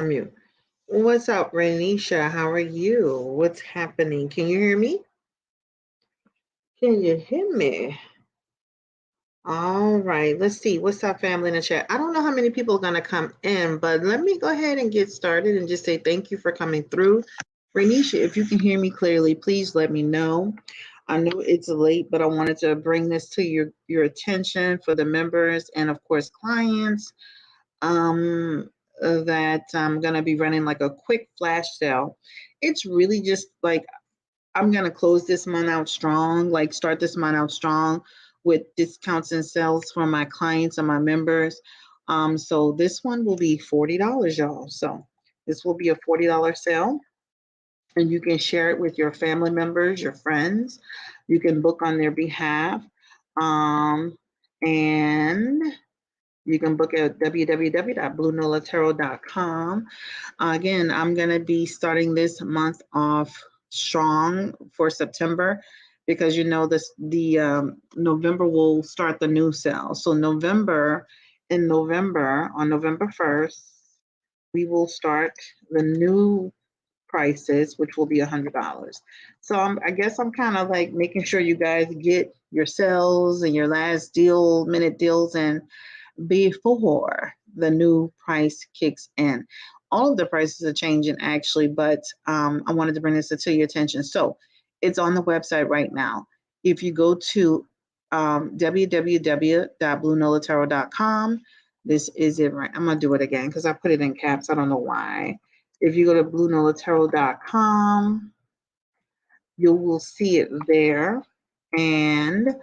Mute. What's up, Renisha? How are you? What's happening? Can you hear me? Can you hear me? All right, let's see. What's up, family in the chat? I don't know how many people are going to come in, but let me go ahead and get started and just say thank you for coming through. Renisha, if you can hear me clearly, please let me know. I know it's late, but I wanted to bring this to your attention for the members and, of course, clients. That I'm going to be running like a quick flash sale. It's really just like I'm going to close this month out strong, like start this month out strong with discounts and sales for my clients and my members. So this one will be $40, y'all. So this will be a $40 sale, and you can share it with your family members, your friends. You can book on their behalf. And you can book at www.BlueNolaTarot.com. Again, I'm going to be starting this month off strong for September because the November will start the new sale. So in November, on November 1st, we will start the new prices, which will be $100. So I guess I'm kind of like making sure you guys get your sales and your last minute deals in before the new price kicks in. All of the prices are changing actually, but I wanted to bring this to your attention. So it's on the website right now. If you go to www.BlueNolaTarot.com, this is it right. I'm going to do it again because I put it in caps. I don't know why. If you go to BlueNolaTarot.com, you will see it there. And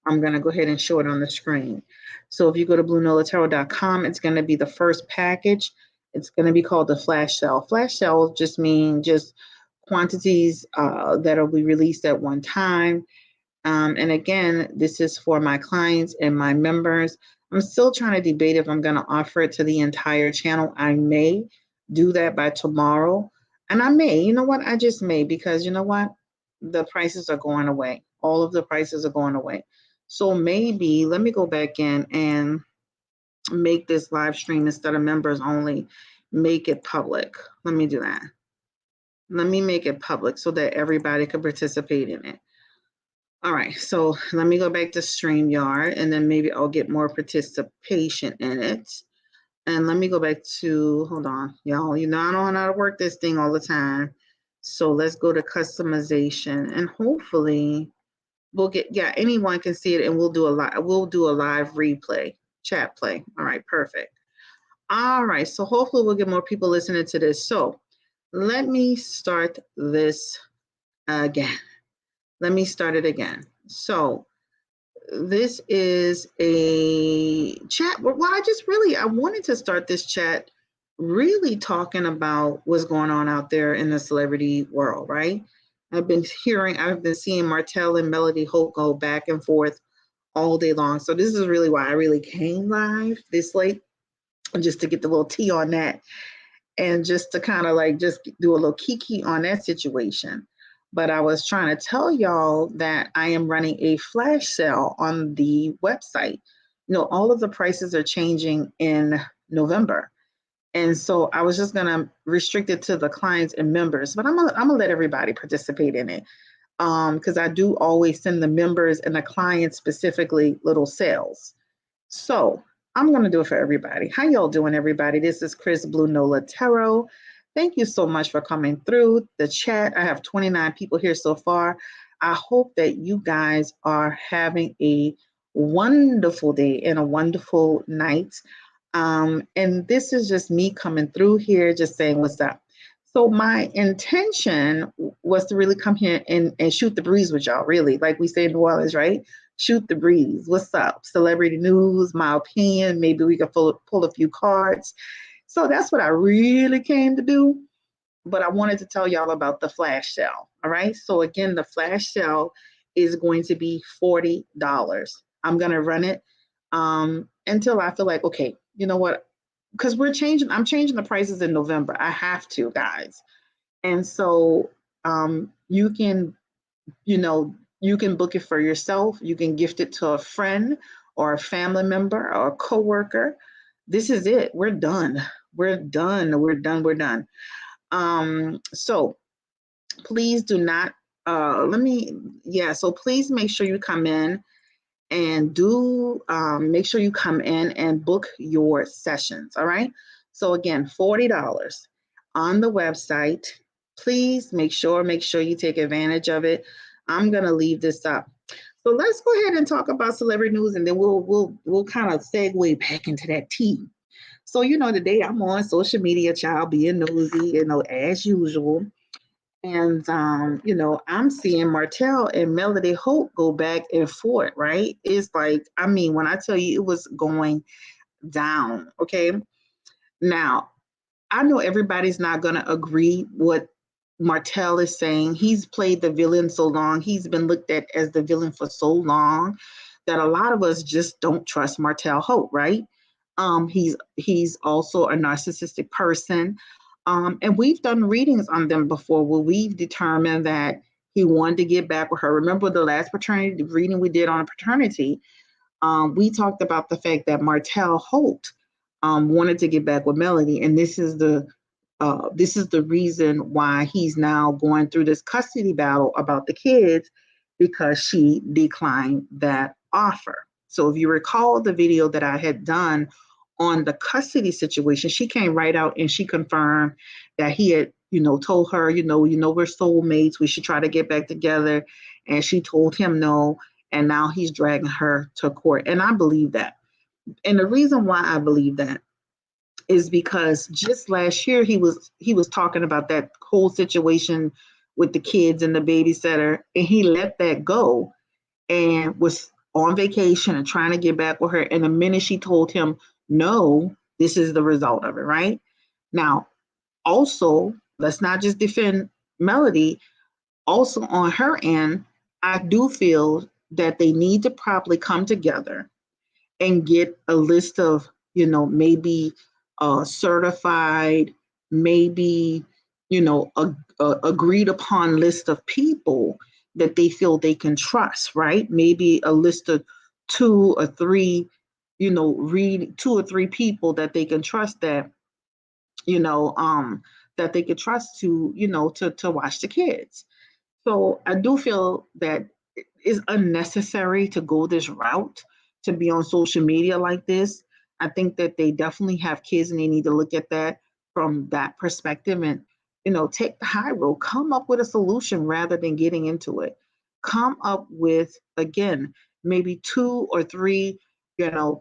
I'm going to go ahead and show it on the screen. So if you go to BlueNolaTarot.com, it's going to be the first package. It's going to be called the flash sale. Flash sale just means quantities that will be released at one time. And again, this is for my clients and my members. I'm still trying to debate if I'm going to offer it to the entire channel. I may do that by tomorrow. And I may, you know what? I just may, because you know what? The prices are going away. All of the prices are going away. So maybe let me go back in and make this live stream instead of members only, make it public. Let me do that. Let me make it public so that everybody can participate in it. All right, so let me go back to StreamYard, and then maybe I'll get more participation in it. And let me go back to, hold on, y'all, I don't know how to work this thing all the time. So let's go to customization, and hopefully we'll get, anyone can see it, and we'll do a live replay, chat play. All right, perfect. All right, so hopefully we'll get more people listening to this. So let me start this again. Let me start it again. So this is a chat. Well, I wanted to start this chat really talking about what's going on out there in the celebrity world, right? I've been seeing Martell and Melody Holt go back and forth all day long. So this is really why I really came live this late, just to get the little tea on that, and just to kind of like just do a little kiki on that situation. But I was trying to tell y'all that I am running a flash sale on the website. All of the prices are changing in November. And so I was just going to restrict it to the clients and members, but I'm gonna let everybody participate in it. Because I do always send the members and the clients specifically little sales. So I'm going to do it for everybody. How y'all doing, everybody? This is Chris, Blue Nola Tarot. Thank you so much for coming through the chat. I have 29 people here so far. I hope that you guys are having a wonderful day and a wonderful night. And this is just me coming through here, just saying what's up. So my intention was to really come here and shoot the breeze with y'all, really, like we say in New Orleans, right? Shoot the breeze. What's up? Celebrity news, my opinion. Maybe we can pull a few cards. So that's what I really came to do. But I wanted to tell y'all about the flash sale. All right. So again, the flash sale is going to be $40. I'm going to run it until I feel like, okay, you know what? Because I'm changing the prices in November. I have to, guys. And so you can book it for yourself. You can gift it to a friend or a family member or a coworker. This is it. We're done. We're done. We're done. We're done. So please do not, so please make sure you come in and do make sure you come in and book your sessions. All right. So again, $40 on the website. Please make sure you take advantage of it. I'm going to leave this up. So let's go ahead and talk about celebrity news, and then we'll kind of segue back into that tea. So, today I'm on social media, child, being nosy, as usual. And, I'm seeing Martell and Melody Hope go back and forth, right? It's like, when I tell you it was going down, okay? Now, I know everybody's not going to agree what Martell is saying. He's played the villain so long. He's been looked at as the villain for so long that a lot of us just don't trust Martell Hope, right? He's also a narcissistic person. And we've done readings on them before where we've determined that he wanted to get back with her. Remember the last paternity reading we did on paternity? We talked about the fact that Martell Holt wanted to get back with Melody, and this is the reason why he's now going through this custody battle about the kids, because she declined that offer. So if you recall the video that I had done on the custody situation, she came right out and she confirmed that he had, told her, we're soulmates, we should try to get back together. And she told him no, and now he's dragging her to court. And I believe that. And the reason why I believe that is because just last year he was talking about that whole situation with the kids and the babysitter, and he let that go and was on vacation and trying to get back with her. And the minute she told him no, this is the result of it, right? Now, also, let's not just defend Melody. Also, on her end, I do feel that they need to properly come together and get a list of, maybe certified, maybe, a agreed upon list of people that they feel they can trust, right? Maybe a list of two or three people that they can trust that, that they could trust to, to watch the kids. So I do feel that it's unnecessary to go this route, to be on social media like this. I think that they definitely have kids and they need to look at that from that perspective and, take the high road, come up with a solution rather than getting into it. Come up with, again, maybe two or three,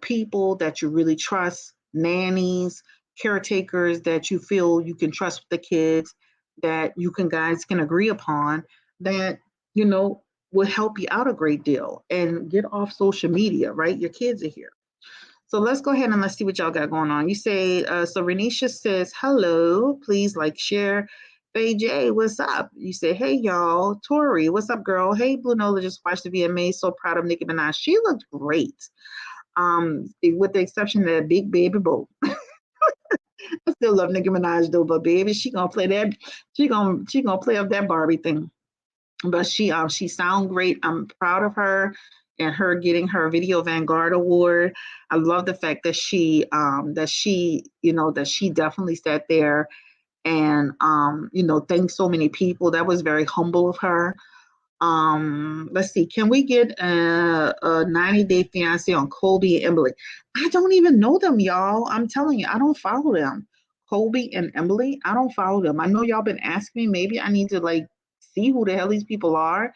people that you really trust, nannies, caretakers that you feel you can trust with the kids, that you guys can agree upon, that, will help you out a great deal, and get off social media, right? Your kids are here. So let's go ahead and let's see what y'all got going on. You say, so Renisha says, hello, please like, share. Faye J, what's up? You say, hey, y'all. Tori, what's up, girl? Hey, Blue Nola, just watched the VMA. So proud of Nicki Minaj. She looked great. With the exception of that big baby boat. I still love Nicki Minaj though, but baby, she gonna play that. She gonna play up that Barbie thing. But she sound great. I'm proud of her and her getting her Video Vanguard Award. I love the fact that she definitely sat there and thanked so many people. That was very humble of her. Let's see, can we get a 90-day fiance on Colby and Emily? I don't even know them, y'all. I'm telling you, I don't follow them. Colby and Emily, I don't follow them. I know y'all been asking me. Maybe I need to see who the hell these people are,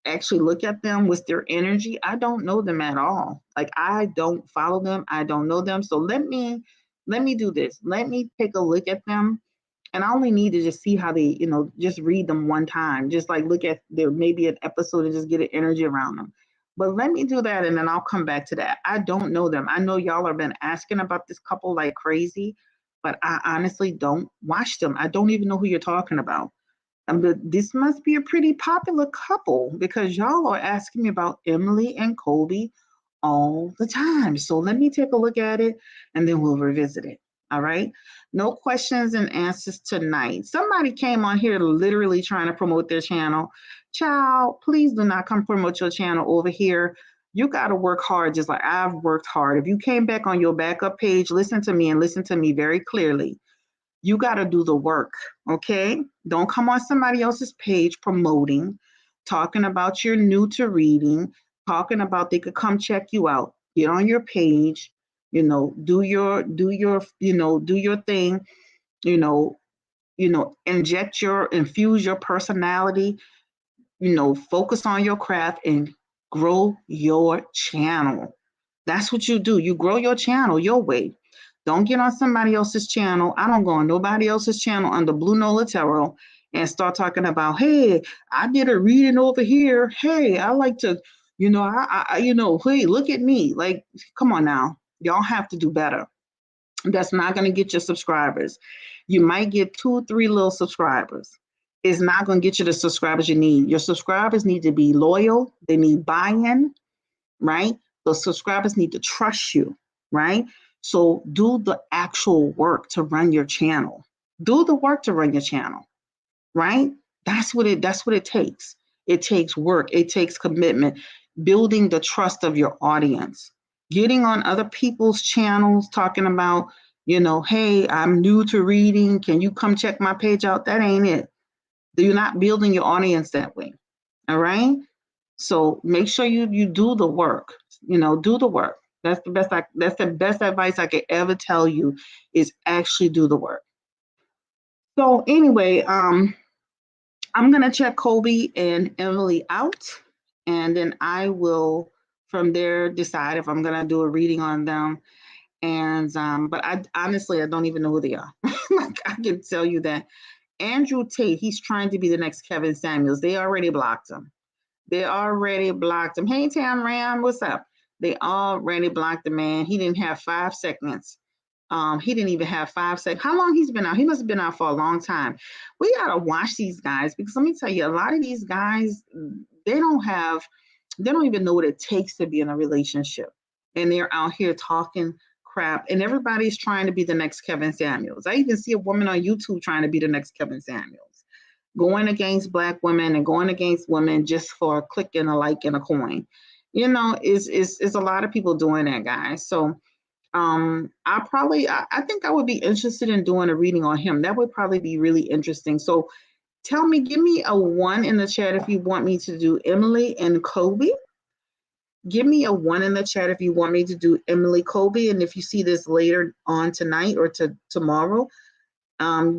actually look at them with their energy. I don't know them at all. I don't follow them. I don't know them. So let me do this. Let me take a look at them. And I only need to just see how they, just read them one time. Just look at their maybe an episode and just get an energy around them. But let me do that and then I'll come back to that. I don't know them. I know y'all have been asking about this couple like crazy, but I honestly don't watch them. I don't even know who you're talking about. This must be a pretty popular couple because y'all are asking me about Emily and Colby all the time. So let me take a look at it and then we'll revisit it. All right. No questions and answers tonight. Somebody came on here literally trying to promote their channel. Child, please do not come promote your channel over here. You got to work hard just like I've worked hard. If you came back on your backup page, listen to me and listen to me very clearly. You got to do the work, okay? Don't come on somebody else's page promoting, talking about you're new to reading, talking about they could come check you out. Get on your page, do your thing, infuse your personality, focus on your craft and grow your channel. That's what you do. You grow your channel your way. Don't get on somebody else's channel. I don't go on nobody else's channel under Blue Nola Tarot and start talking about, hey, I did a reading over here. Hey, I like to, hey, look at me. Like, come on now. Y'all have to do better. That's not going to get your subscribers. You might get 2 or 3 little subscribers. It's not going to get you the subscribers you need. Your subscribers need to be loyal. They need buy-in, right? The subscribers need to trust you, right? So do the actual work to run your channel. Do the work to run your channel, right? That's what it takes. It takes work. It takes commitment. Building the trust of your audience. Getting on other people's channels, talking about, hey, I'm new to reading. Can you come check my page out? That ain't it. You're not building your audience that way. All right. So make sure you do the work. Do the work. That's the best advice I could ever tell you is actually do the work. So anyway, I'm gonna check Colby and Emily out, and then I will from there decide if I'm gonna do a reading on them. And but I honestly I don't even know who they are. Like I can tell you that Andrew Tate, he's trying to be the next Kevin Samuels. They already blocked him. Hey, Tam Ram, what's up? They already blocked the man. He didn't have 5 seconds. He didn't even have 5 seconds. How long he's been out? He must have been out for a long time. We gotta watch these guys because let me tell you, a lot of these guys, they don't even know what it takes to be in a relationship. And they're out here talking crap. And everybody's trying to be the next Kevin Samuels. I even see a woman on YouTube trying to be the next Kevin Samuels, going against Black women and going against women just for a click and a like and a coin. It's a lot of people doing that, guys. So I think I would be interested in doing a reading on him. That would probably be really interesting. So tell me, give me a 1 in the chat if you want me to do Emily and Colby. Give me a 1 in the chat if you want me to do Emily, Colby. And if you see this later on tonight or tomorrow,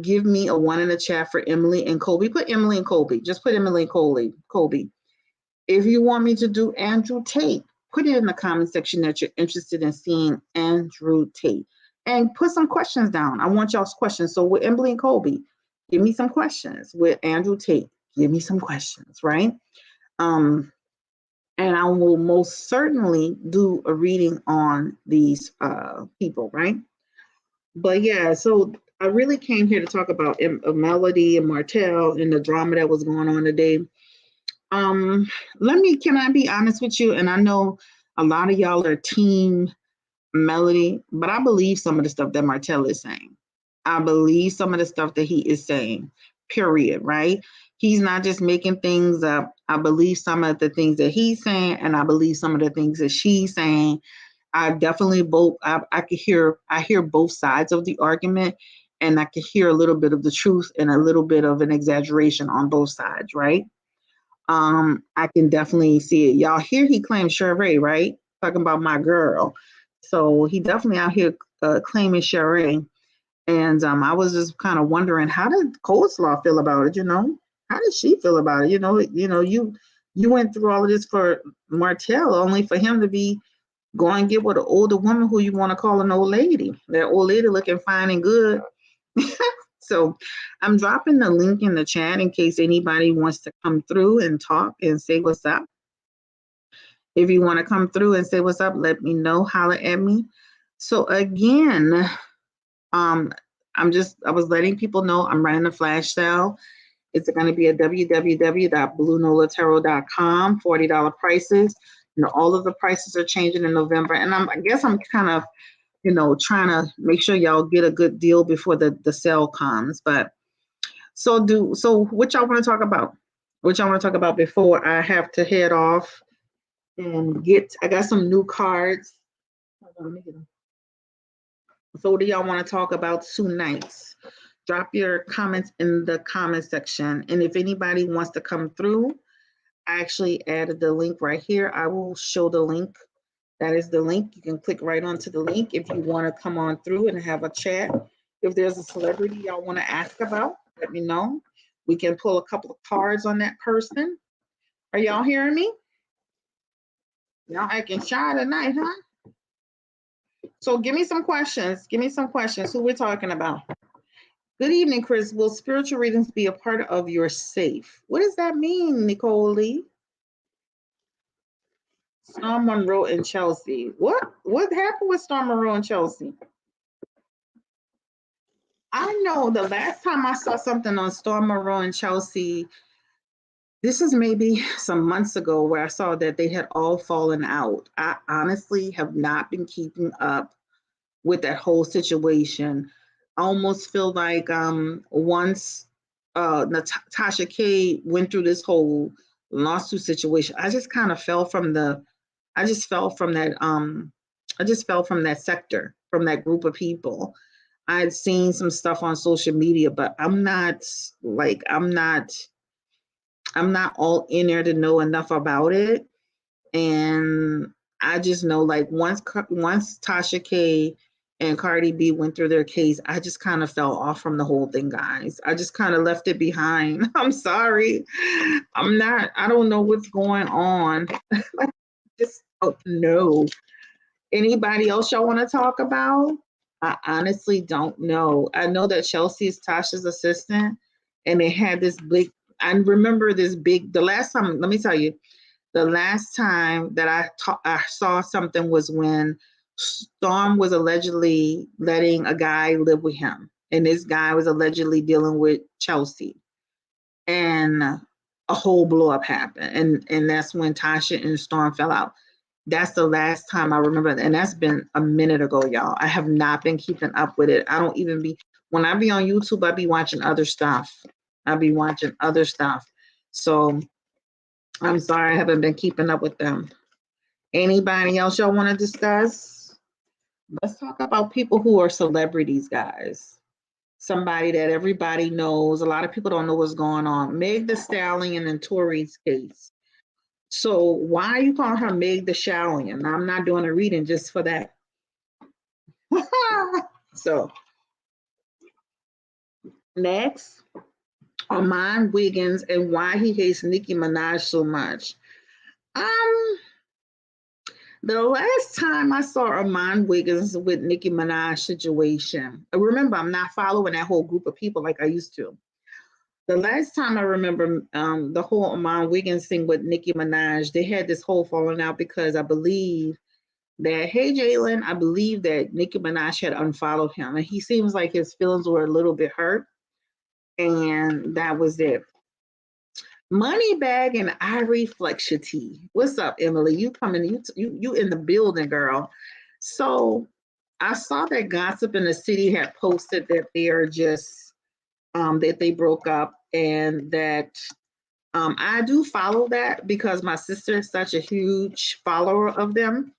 give me a 1 in the chat for Emily and Colby. Put Emily and Colby. Just put Emily and Colby. If you want me to do Andrew Tate, put it in the comment section that you're interested in seeing Andrew Tate. And put some questions down. I want y'all's questions. So with Emily and Colby, give me some questions. With Andrew Tate, give me some questions, right? And I will most certainly do a reading on these people, right? But yeah, so I really came here to talk about Melody and Martell and the drama that was going on today. Can I be honest with you? And I know a lot of y'all are team Melody, but I believe some of the stuff that Martell is saying. I believe some of the stuff that he is saying, period, right? He's not just making things up. I believe some of the things that he's saying, and I believe some of the things that she's saying. I definitely I hear both sides of the argument, and I can hear a little bit of the truth and a little bit of an exaggeration on both sides, right? I can definitely see it. Y'all hear he claimed Sheree, right? Talking about my girl. So he definitely out here claiming Sheree. And I was just kind of wondering, how did Coleslaw feel about it? How did she feel about it? You went through all of this for Martell, only for him to be going and get with an older woman who you want to call an old lady. That old lady looking fine and good. So I'm dropping the link in the chat in case anybody wants to come through and talk and say what's up. If you want to come through and say what's up, let me know, holler at me. So again, I was letting people know I'm running a flash sale. It's going to be at www.BlueNolaTarot.com, $40 prices. All of the prices are changing in November. And I guess I'm kind of, trying to make sure y'all get a good deal before the sale comes. But so what y'all want to talk about? What y'all want to talk about before I have to head off and I got some new cards. Hold on, let me get them. So what do y'all want to talk about tonight? Drop your comments in the comment section. And if anybody wants to come through, I actually added the link right here. I will show the link. That is the link. You can click right onto the link if you want to come on through and have a chat. If there's a celebrity y'all want to ask about, let me know. We can pull a couple of cards on that person. Are y'all hearing me? Y'all acting shy tonight, huh? So give me some questions. Give me some questions. Who we're talking about? Good evening, Chris. Will spiritual readings be a part of your safe? What does that mean, Nicole Lee? Storm Monroe and Chelsea. What happened with Storm Monroe and Chelsea? I know the last time I saw something on Storm Monroe and Chelsea, this is maybe some months ago, where I saw that they had all fallen out. I honestly have not been keeping up with that whole situation. I almost feel like once Natasha K went through this whole lawsuit situation, I just fell from that sector, from that group of people. I had seen some stuff on social media, but I'm not all in there to know enough about it. And I just know, like, once Tasha K and Cardi B went through their case, I just kind of fell off from the whole thing, guys. I just kind of left it behind. I'm sorry. I don't know what's going on. I just don't know. Anybody else y'all want to talk about? I honestly don't know. I know that Chelsea is Tasha's assistant, and they had this big, I remember this big, the last time, let me tell you, the last time that I saw something was when Storm was allegedly letting a guy live with him, and this guy was allegedly dealing with Chelsea, and a whole blow up happened, and that's when Tasha and Storm fell out. That's the last time I remember, and that's been a minute ago, y'all. I have not been keeping up with it. I don't even when I be on YouTube, I be watching other stuff. So I'm sorry I haven't been keeping up with them. Anybody else y'all want to discuss? Let's talk about people who are celebrities, guys. Somebody that everybody knows. A lot of people don't know what's going on. Meg Thee Stallion and Tory's case. So why are you calling her Meg Thee Stallion? I'm not doing a reading just for that. So next, Armand Wiggins and why he hates Nicki Minaj so much. The last time I saw Armand Wiggins with Nicki Minaj situation, remember, I'm not following that whole group of people like I used to. The last time I remember the whole Armand Wiggins thing with Nicki Minaj, they had this whole falling out because I believe that, hey, Jalen, I believe that Nicki Minaj had unfollowed him. And he seems like his feelings were a little bit hurt. And that was it. Moneybag and Irie Flexity. What's up, Emily? You coming? You in the building, girl. So I saw that Gossip in the City had posted that they are just that they broke up, and that I do follow that because my sister is such a huge follower of them.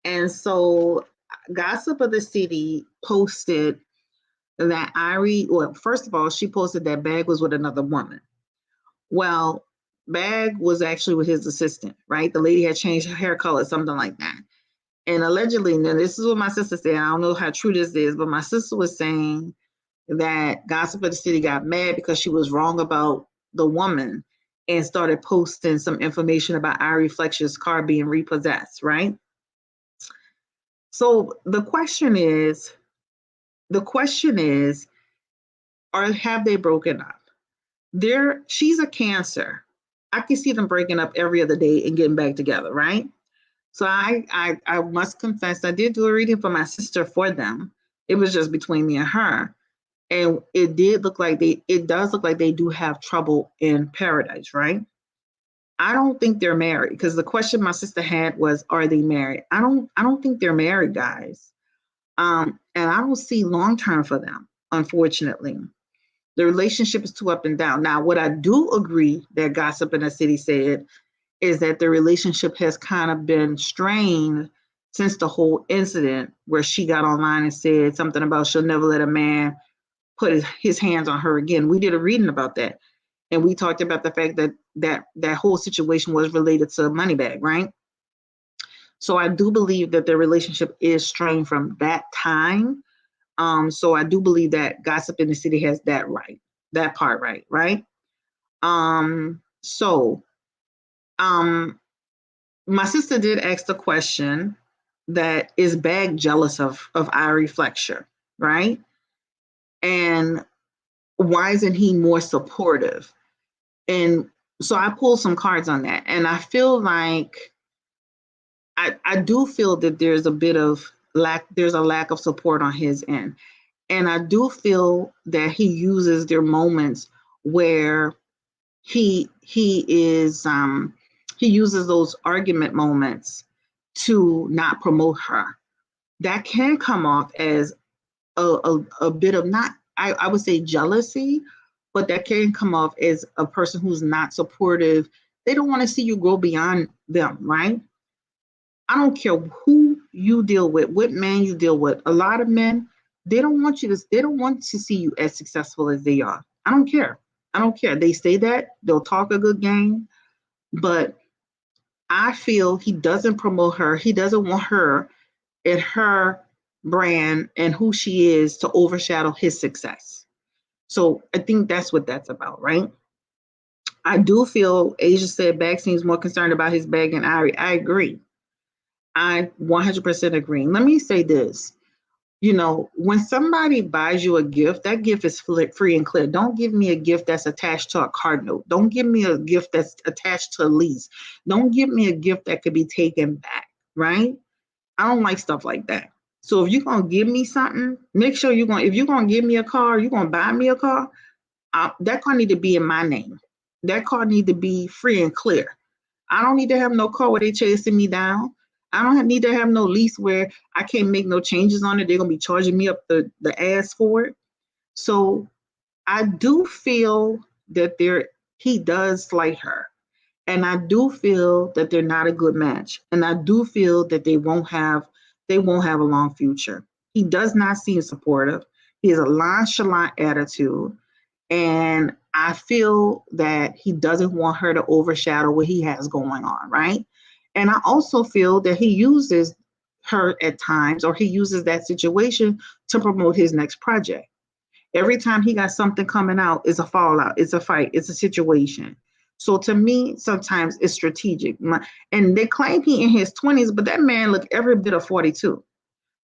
And so Gossip of the City posted that Irie, well, first of all, she posted that Bag was with another woman. Well, Bag was actually with his assistant, right? The lady had changed her hair color, something like that. And allegedly, now this is what my sister said. I don't know how true this is, but my sister was saying that Gossip of the City got mad because she was wrong about the woman and started posting some information about Irie Flex's car being repossessed, right? So the question is, or have they broken up? She's a Cancer. I can see them breaking up every other day and getting back together, right? So I must confess, I did do a reading for my sister for them. It was just between me and her. And it does look like they do have trouble in paradise, right? I don't think they're married, because the question my sister had was, are they married? I don't think they're married, guys. And I don't see long term for them, unfortunately. The relationship is too up and down. Now, what I do agree that Gossip in the City said is that the relationship has kind of been strained since the whole incident where she got online and said something about she'll never let a man put his hands on her again. We did a reading about that. And we talked about the fact that whole situation was related to Moneybag, right? So I do believe that the relationship is strained from that time. So I do believe that Gossip in the City has that right, that part right, right? So my sister did ask the question that is Bag jealous of Ari Fletcher, right? And why isn't he more supportive? And so I pulled some cards on that, and I feel like I do feel that there's a bit of there's a lack of support on his end. And I do feel that he uses their moments where he is he uses those argument moments to not promote her. That can come off as a bit of not, I would say jealousy, but that can come off as a person who's not supportive. They don't want to see you grow beyond them, right? I don't care who you deal with, what man you deal with. A lot of men, they don't want to see you as successful as they are. I don't care. I don't care. They say that, they'll talk a good game, but I feel he doesn't promote her. He doesn't want her and her brand and who she is to overshadow his success. So I think that's what that's about, right? I do feel Asia said Bag seems more concerned about his bag than Ari. I agree. I 100% agree. Let me say this. You know, when somebody buys you a gift, that gift is free and clear. Don't give me a gift that's attached to a card note. Don't give me a gift that's attached to a lease. Don't give me a gift that could be taken back, right? I don't like stuff like that. So if you're going to give me something, make sure if you're going to give me a car, you're going to buy me a car, that car need to be in my name. That car need to be free and clear. I don't need to have no car where they chasing me down. I don't need to have no lease where I can't make no changes on it. They're going to be charging me up the ass for it. So I do feel that he does slight her. And I do feel that they're not a good match. And I do feel that they won't have a long future. He does not seem supportive. He has a nonchalant attitude. And I feel that he doesn't want her to overshadow what he has going on, right? And I also feel that he uses her at times, or he uses that situation to promote his next project. Every time he got something coming out, it's a fallout, it's a fight, it's a situation. So to me, sometimes it's strategic. And they claim he in his 20s, but that man looked every bit of 42.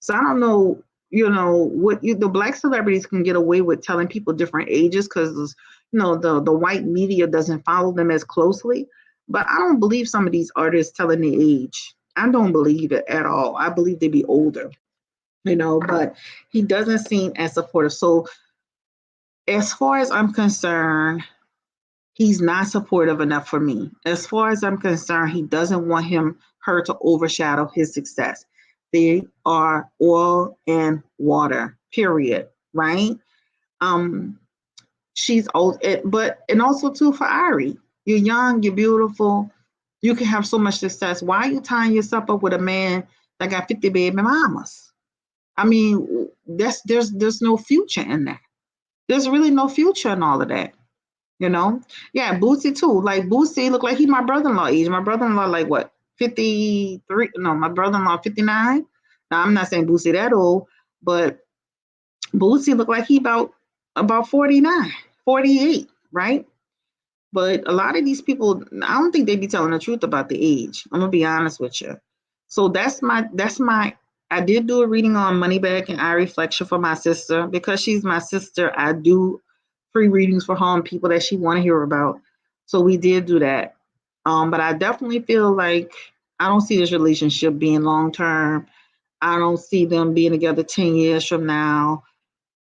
So I don't know, what the black celebrities can get away with telling people different ages because, the white media doesn't follow them as closely. But I don't believe some of these artists telling their age. I don't believe it at all. I believe they be older, but he doesn't seem as supportive. So as far as I'm concerned, he's not supportive enough for me. As far as I'm concerned, he doesn't want her to overshadow his success. They are oil and water, period. Right? She's old, and also too for Ari. You're young, you're beautiful, you can have so much success. Why are you tying yourself up with a man that got 50 baby mamas? I mean, there's no future in that. There's really no future in all of that. Yeah, Boosie too. Like Boosie look like he my brother-in-law age. My brother-in-law like what, 53? No, my brother-in-law 59. Now I'm not saying Boosie that old, but Boosie look like he about 49, 48, right? But a lot of these people, I don't think they be telling the truth about the age. I'm gonna be honest with you. So that's my I did do a reading on Moneybag and Eye Reflection for my sister. Because she's my sister, I do free readings for her and people that she want to hear about. So we did do that. But I definitely feel like I don't see this relationship being long term. I don't see them being together 10 years from now.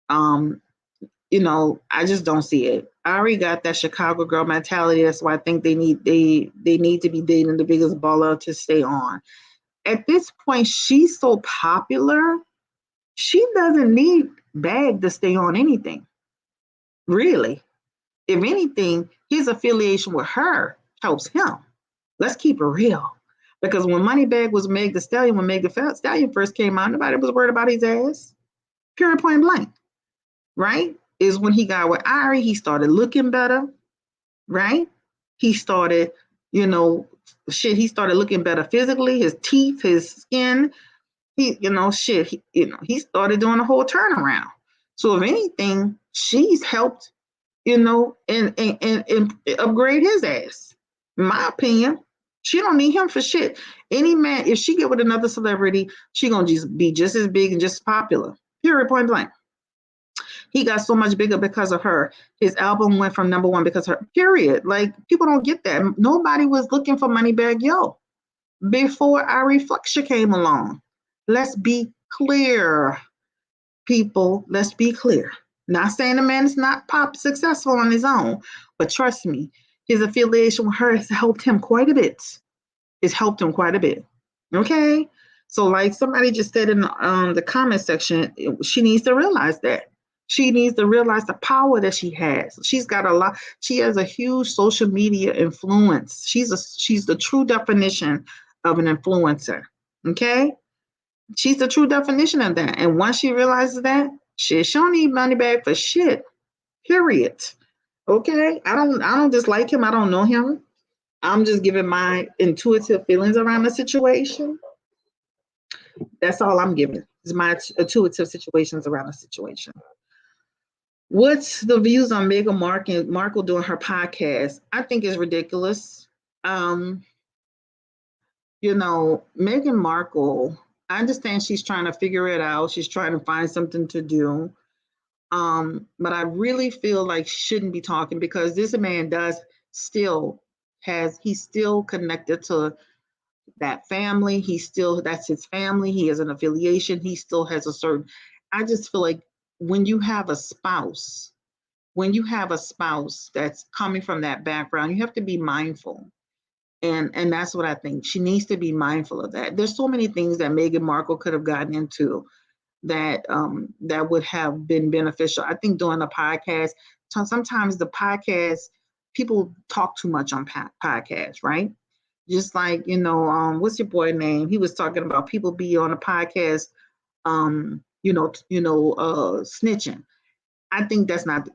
I just don't see it. I already got that Chicago girl mentality. That's why I think they need to be dating the biggest baller to stay on. At this point, she's so popular, she doesn't need Bag to stay on anything. Really. If anything, his affiliation with her helps him. Let's keep it real. Because when Moneybag was Meg the Stallion, when Meg the Stallion first came out, nobody was worried about his ass. Period, point blank. Right? Is when he got with Ari, he started looking better. Right? He started, he started looking better physically, his teeth, his skin. He started doing a whole turnaround. So if anything, she's helped, and upgrade his ass. In my opinion, she don't need him for shit. Any man, if she get with another celebrity, she gonna just be just as big and just as popular. Period, point blank. He got so much bigger because of her. His album went from number one because of her. Period. Like, people don't get that. Nobody was looking for Moneybag Yo before Ari Fleischer came along. Let's be clear, people. Let's be clear. Not saying the man is not pop successful on his own, but trust me, his affiliation with her has helped him quite a bit. It's helped him quite a bit. Okay? So, like somebody just said in the comment section, she needs to realize that. She needs to realize the power that she has. She's got a lot. She has a huge social media influence. She's the true definition of an influencer. Okay? She's the true definition of that. And once she realizes that, she don't need Moneybag for shit. Period. Okay? I don't dislike him. I don't know him. I'm just giving my intuitive feelings around the situation. That's all I'm giving. Is my intuitive situations around the situation. What's the views on Meghan Markle doing her podcast? I think it's ridiculous. Meghan Markle, I understand she's trying to figure it out. She's trying to find something to do. But I really feel like she shouldn't be talking, because this man he's still connected to that family. That's his family. He has an affiliation. He still has I just feel like when you have a spouse that's coming from that background, you have to be mindful. And that's what I think. She needs to be mindful of that. There's so many things that Meghan Markle could have gotten into that would have been beneficial. I think doing a podcast, sometimes the podcast, people talk too much on podcasts, right? Just like, what's your boy name? He was talking about people be on a podcast, snitching. I think that's not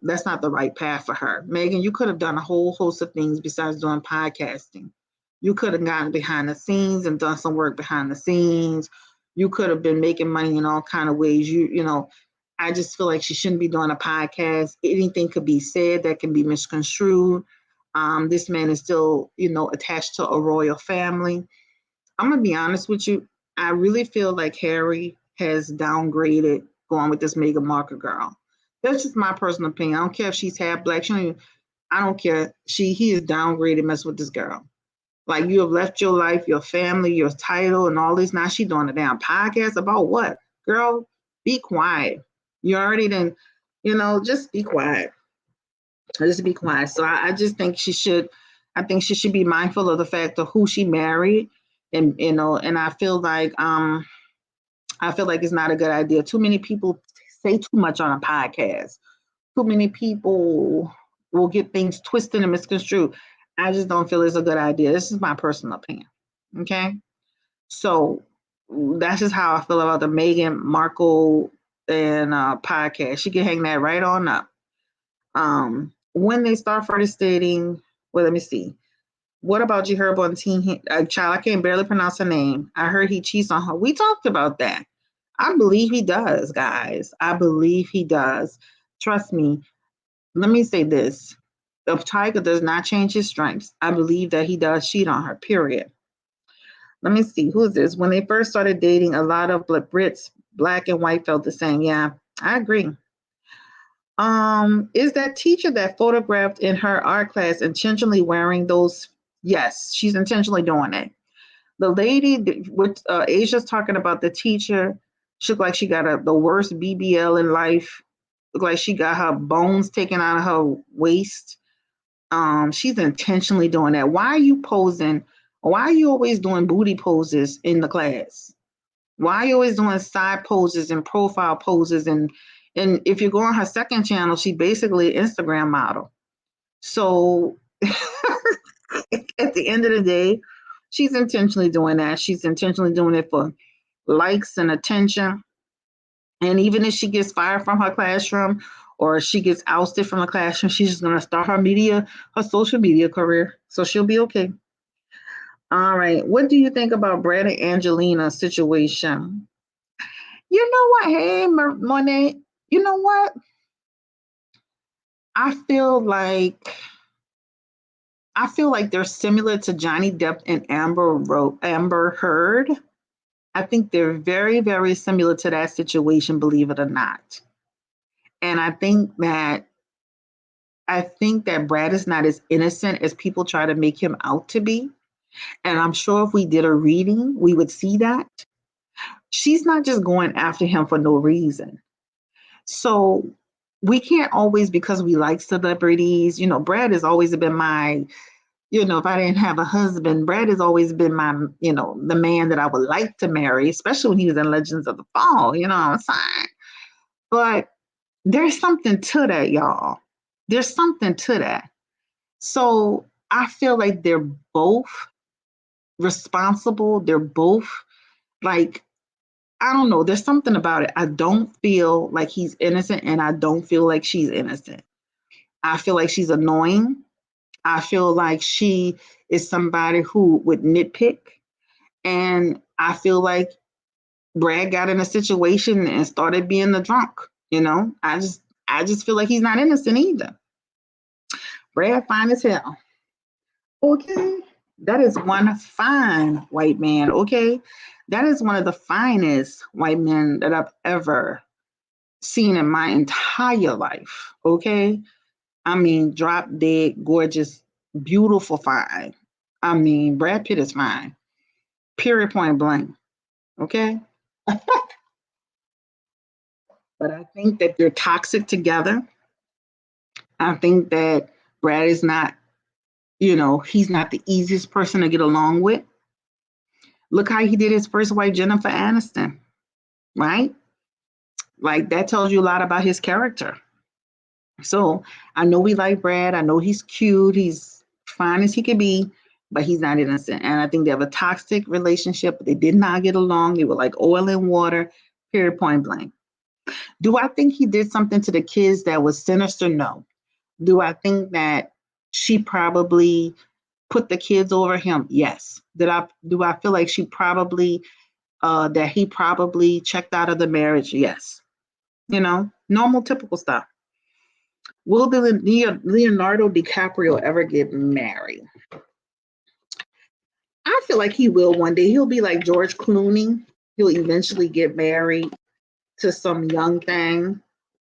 the right path for her. Meghan, you could have done a whole host of things besides doing podcasting. You could have gotten behind the scenes and done some work behind the scenes. You could have been making money in all kind of ways. I just feel like she shouldn't be doing a podcast. Anything could be said that can be misconstrued. This man is still, attached to a royal family. I'm going to be honest with you. I really feel like Harry has downgraded going with this Meghan Markle girl. That's just my personal opinion. I don't care if she's half black. I don't care. He is downgraded messing with this girl. Like, you have left your life, your family, your title, and all this. Now she doing a damn podcast about what? Girl, be quiet. You already done, just be quiet. Just be quiet. So I just think she should be mindful of the fact of who she married. And, and I feel like it's not a good idea. Too many people say too much on a podcast. Too many people will get things twisted and misconstrued. I just don't feel it's a good idea. This is my personal opinion. Okay? So that's just how I feel about the Meghan Markle and podcast. She can hang that right on up. When they start first dating, well, let me see. What about G Herbo and Teen Child? I can barely pronounce her name. I heard he cheats on her. We talked about that. I believe he does, guys. I believe he does. Trust me. Let me say this. If Tiger does not change his stripes, I believe that he does cheat on her, period. Let me see. Who is this? When they first started dating, a lot of Brits, black and white, felt the same. Yeah, I agree. Is that teacher that photographed in her art class intentionally wearing those? Yes, she's intentionally doing it. The lady, with Asia's talking about the teacher, she looked like she got the worst BBL in life. Looked like she got her bones taken out of her waist. She's intentionally doing that. Why are you posing? Why are you always doing booty poses in the class? Why are you always doing side poses and profile poses? And if you go on her second channel, she's basically an Instagram model. So at the end of the day, She's intentionally doing that. She's intentionally doing it for likes and attention. And even if she gets fired from her classroom or she gets ousted from the classroom, she's just going to start her social media career. So she'll be okay. All right. What do you think about Brad and Angelina's situation? You know what? Hey, Monet, you know what? I feel like they're similar to Johnny Depp and Amber Heard. I think they're very, very similar to that situation, believe it or not. And I think that Brad is not as innocent as people try to make him out to be. And I'm sure if we did a reading, we would see that. She's not just going after him for no reason. So we can't always, because we like celebrities, Brad has always been my, if I didn't have a husband, Brad has always been my, the man that I would like to marry, especially when he was in Legends of the Fall, you know what I'm saying? But there's something to that, y'all. There's something to that. So I feel like they're both responsible. They're both like, I don't know. There's something about it. I don't feel like he's innocent and I don't feel like she's innocent. I feel like she's annoying. I feel like she is somebody who would nitpick. And I feel like Brad got in a situation and started being the drunk. I just feel like he's not innocent either. Brad fine as hell. Okay. That is one fine white man. Okay. That is one of the finest white men that I've ever seen in my entire life. Okay. I mean, drop dead, gorgeous, beautiful, fine. I mean, Brad Pitt is fine. Period, point blank. Okay. But I think that they're toxic together. I think that Brad is not, he's not the easiest person to get along with. Look how he did his first wife, Jennifer Aniston, right? Like that tells you a lot about his character. So I know we like Brad. I know he's cute. He's fine as he can be, but he's not innocent. And I think they have a toxic relationship. They did not get along. They were like oil and water, period, point blank. Do I think he did something to the kids that was sinister? No. Do I think that she probably put the kids over him? Yes. Do I feel like that he probably checked out of the marriage? Yes. Normal, typical stuff. Will Leonardo DiCaprio ever get married? I feel like he will one day. He'll be like George Clooney. He'll eventually get married to some young thing.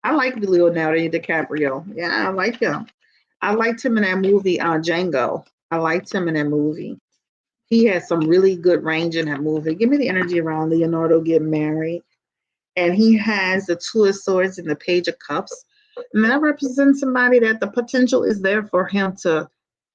I like Leonardo DiCaprio. Yeah, I like him. I liked him in that movie, Django. I liked him in that movie. He had some really good range in that movie. Give me the energy around Leonardo getting married. And he has the Two of Swords and the Page of Cups. And that represents somebody that the potential is there for him to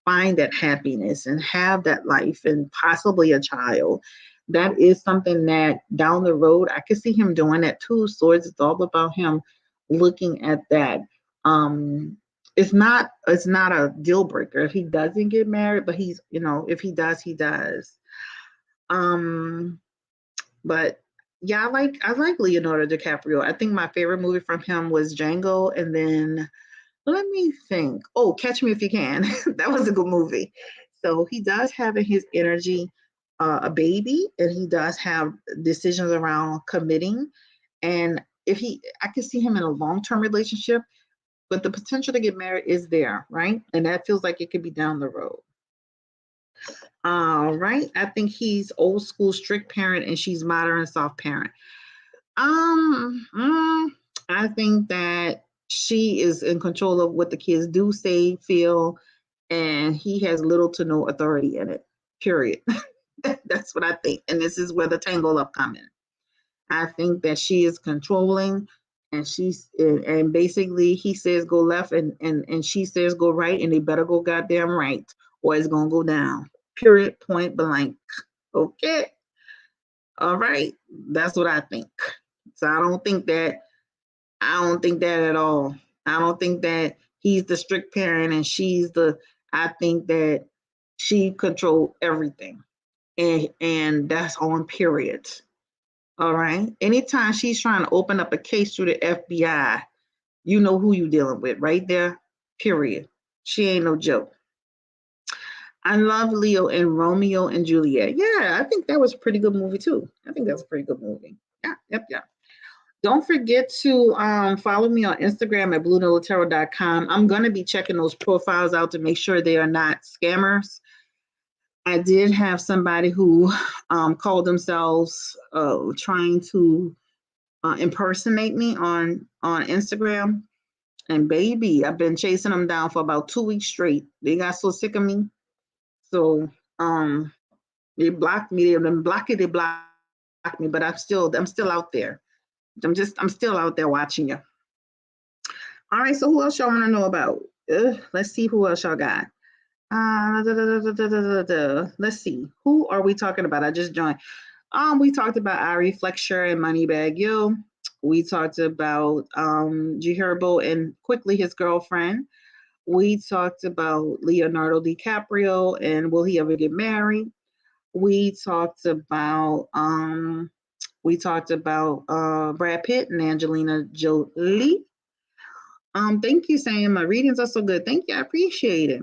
find that happiness and have that life and possibly a child. That is something that down the road, I could see him doing that. Two of Swords, it's all about him looking at that. It's not a deal breaker if he doesn't get married, but he's, if he does, he does. But yeah, I like Leonardo DiCaprio. I think my favorite movie from him was Django, and then let me think. Oh, Catch Me If You Can. That was a good movie. So he does have in his energy a baby, and he does have decisions around committing. And I could see him in a long-term relationship, but the potential to get married is there, right? And that feels like it could be down the road. All right. I think he's old school strict parent and she's modern soft parent. I think that she is in control of what the kids do, say, feel, and he has little to no authority in it. Period. That's what I think. And this is where the tangle up come in. I think that she is controlling and basically he says go left and she says go right, and they better go goddamn right or it's gonna go down. Period, point blank. Okay. All right. That's what I think. So I don't think that at all. I don't think that he's the strict parent and I think that she controlled everything. and that's on period. All right. Anytime she's trying to open up a case through the FBI, you know who you dealing with right there. Period. She ain't no joke. I love Leo and Romeo and Juliet. Yeah, I think that was a pretty good movie too. I think that's a pretty good movie. Yeah, yep. Don't forget to follow me on Instagram at BlueNolaTarot.com. I'm going to be checking those profiles out to make sure they are not scammers. I did have somebody who called themselves trying to impersonate me on Instagram. And baby, I've been chasing them down for about 2 weeks straight. They got so sick of me. So they blocked me. They've been blocking, they blocked me, but I'm still out there. I'm still out there watching you. All right, so who else y'all want to know about? Let's see who else y'all got. Let's see. Who are we talking about? I just joined. We talked about Ari Fletcher and Moneybag Yo. We talked about G Herbo and quickly his girlfriend. We talked about Leonardo DiCaprio and will he ever get married? We talked about Brad Pitt and Angelina Jolie. Thank you, Sam. My readings are so good. Thank you. I appreciate it.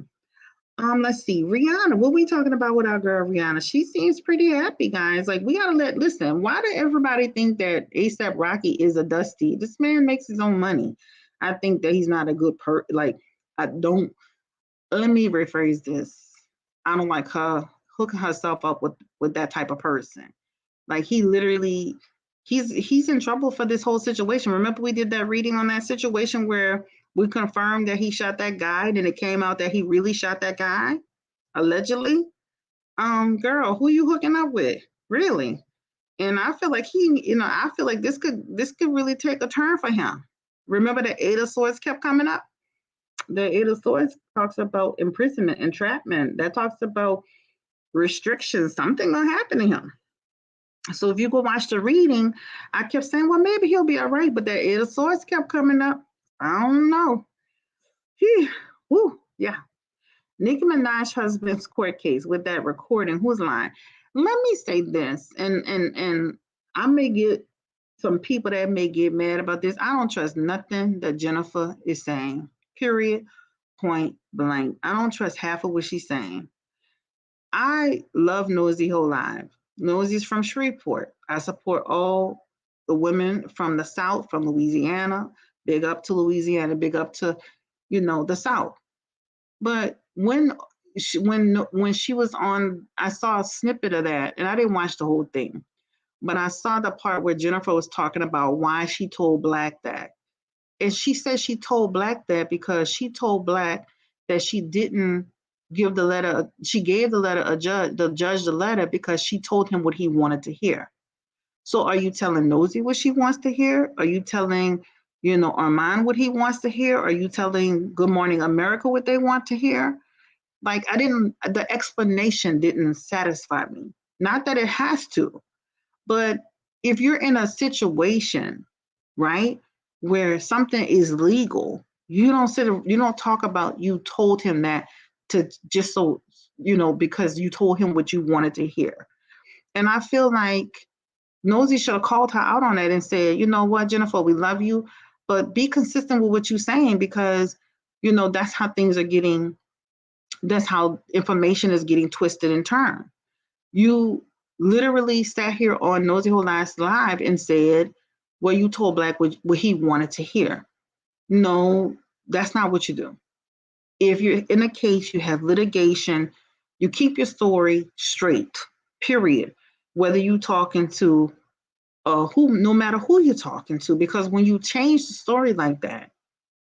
Let's see. Rihanna, what are we talking about with our girl Rihanna? She seems pretty happy, guys. Like, we gotta listen, why do everybody think that ASAP Rocky is a dusty? This man makes his own money. I think that he's not a good let me rephrase this. I don't like her hooking herself up with that type of person. Like, he literally, he's in trouble for this whole situation. Remember we did that reading on that situation where we confirmed that he shot that guy, and it came out that he really shot that guy, allegedly. Girl, who you hooking up with? Really? And I feel like I feel like this could really take a turn for him. Remember the Eight of Swords kept coming up? The Eight of Swords talks about imprisonment, entrapment. That talks about restrictions. Something gonna happen to him. So if you go watch the reading, I kept saying, well, maybe he'll be all right. But that Eight of Swords kept coming up. I don't know. Woo, yeah. Nicki Minaj's husband's court case with that recording. Who's lying? Let me say this, and I may get some people that may get mad about this. I don't trust nothing that Jennifer is saying. Period. Point blank. I don't trust half of what she's saying. I love Nosy Whole Live. Nosy's from Shreveport. I support all the women from the South, from Louisiana. Big up to Louisiana. Big up to, the South. But when she was on, I saw a snippet of that, and I didn't watch the whole thing. But I saw the part where Jennifer was talking about why she told Black that. And she said she told Black that because she told Black that she didn't give the letter. She gave the letter the judge the letter because she told him what he wanted to hear. So are you telling Nosy what she wants to hear? Are you telling, Armand what he wants to hear? Are you telling Good Morning America what they want to hear? Like, the explanation didn't satisfy me. Not that it has to, but if you're in a situation, right, where something is legal, you don't talk about you told him that to just so, because you told him what you wanted to hear. And I feel like Nosy should have called her out on that and said, you know what, Jennifer, we love you, but be consistent with what you're saying because, that's how information is getting twisted and turned. You literally sat here on Nosy Whole Lives Live and said, well, you told Black what he wanted to hear. No, that's not what you do. If you're in a case, you have litigation, you keep your story straight, period. Whether you're talking to no matter who you're talking to, because when you change the story like that,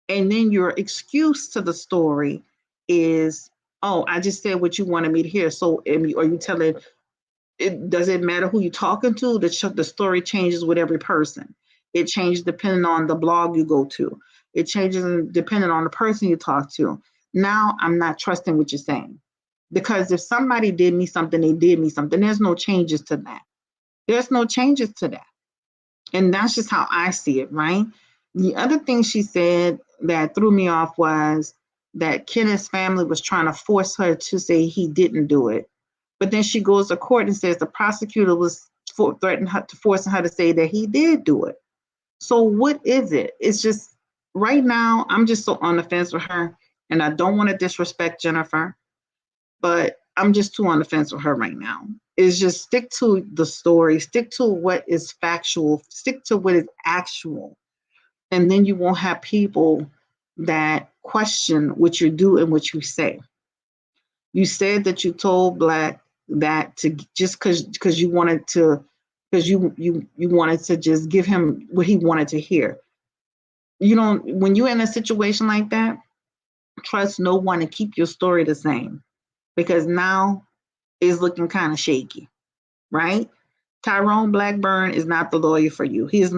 and then your excuse to the story is, oh, I just said what you wanted me to hear. So are you telling, does it matter who you're talking to? The story changes with every person. It changes depending on the blog you go to. It changes depending on the person you talk to. Now I'm not trusting what you're saying. Because if somebody did me something, they did me something. There's no changes to that. There's no changes to that. And that's just how I see it, right? The other thing she said that threw me off was that Kenneth's family was trying to force her to say he didn't do it. But then she goes to court and says the prosecutor was threatening her, forcing her to say that he did do it. So what is it? It's just right now, I'm just so on the fence with her, and I don't want to disrespect Jennifer, but I'm just too on the fence with her right now. Is just stick to the story, stick to what is factual, stick to what is actual, and then you won't have people that question what you do and what you say. You said that you told Black that to just because you wanted to, because you wanted to just give him what he wanted to hear. You don't, when you're in a situation like that, trust no one and keep your story the same, because now it's looking kind of shaky, right? Tyrone Blackburn is not the lawyer for you. He has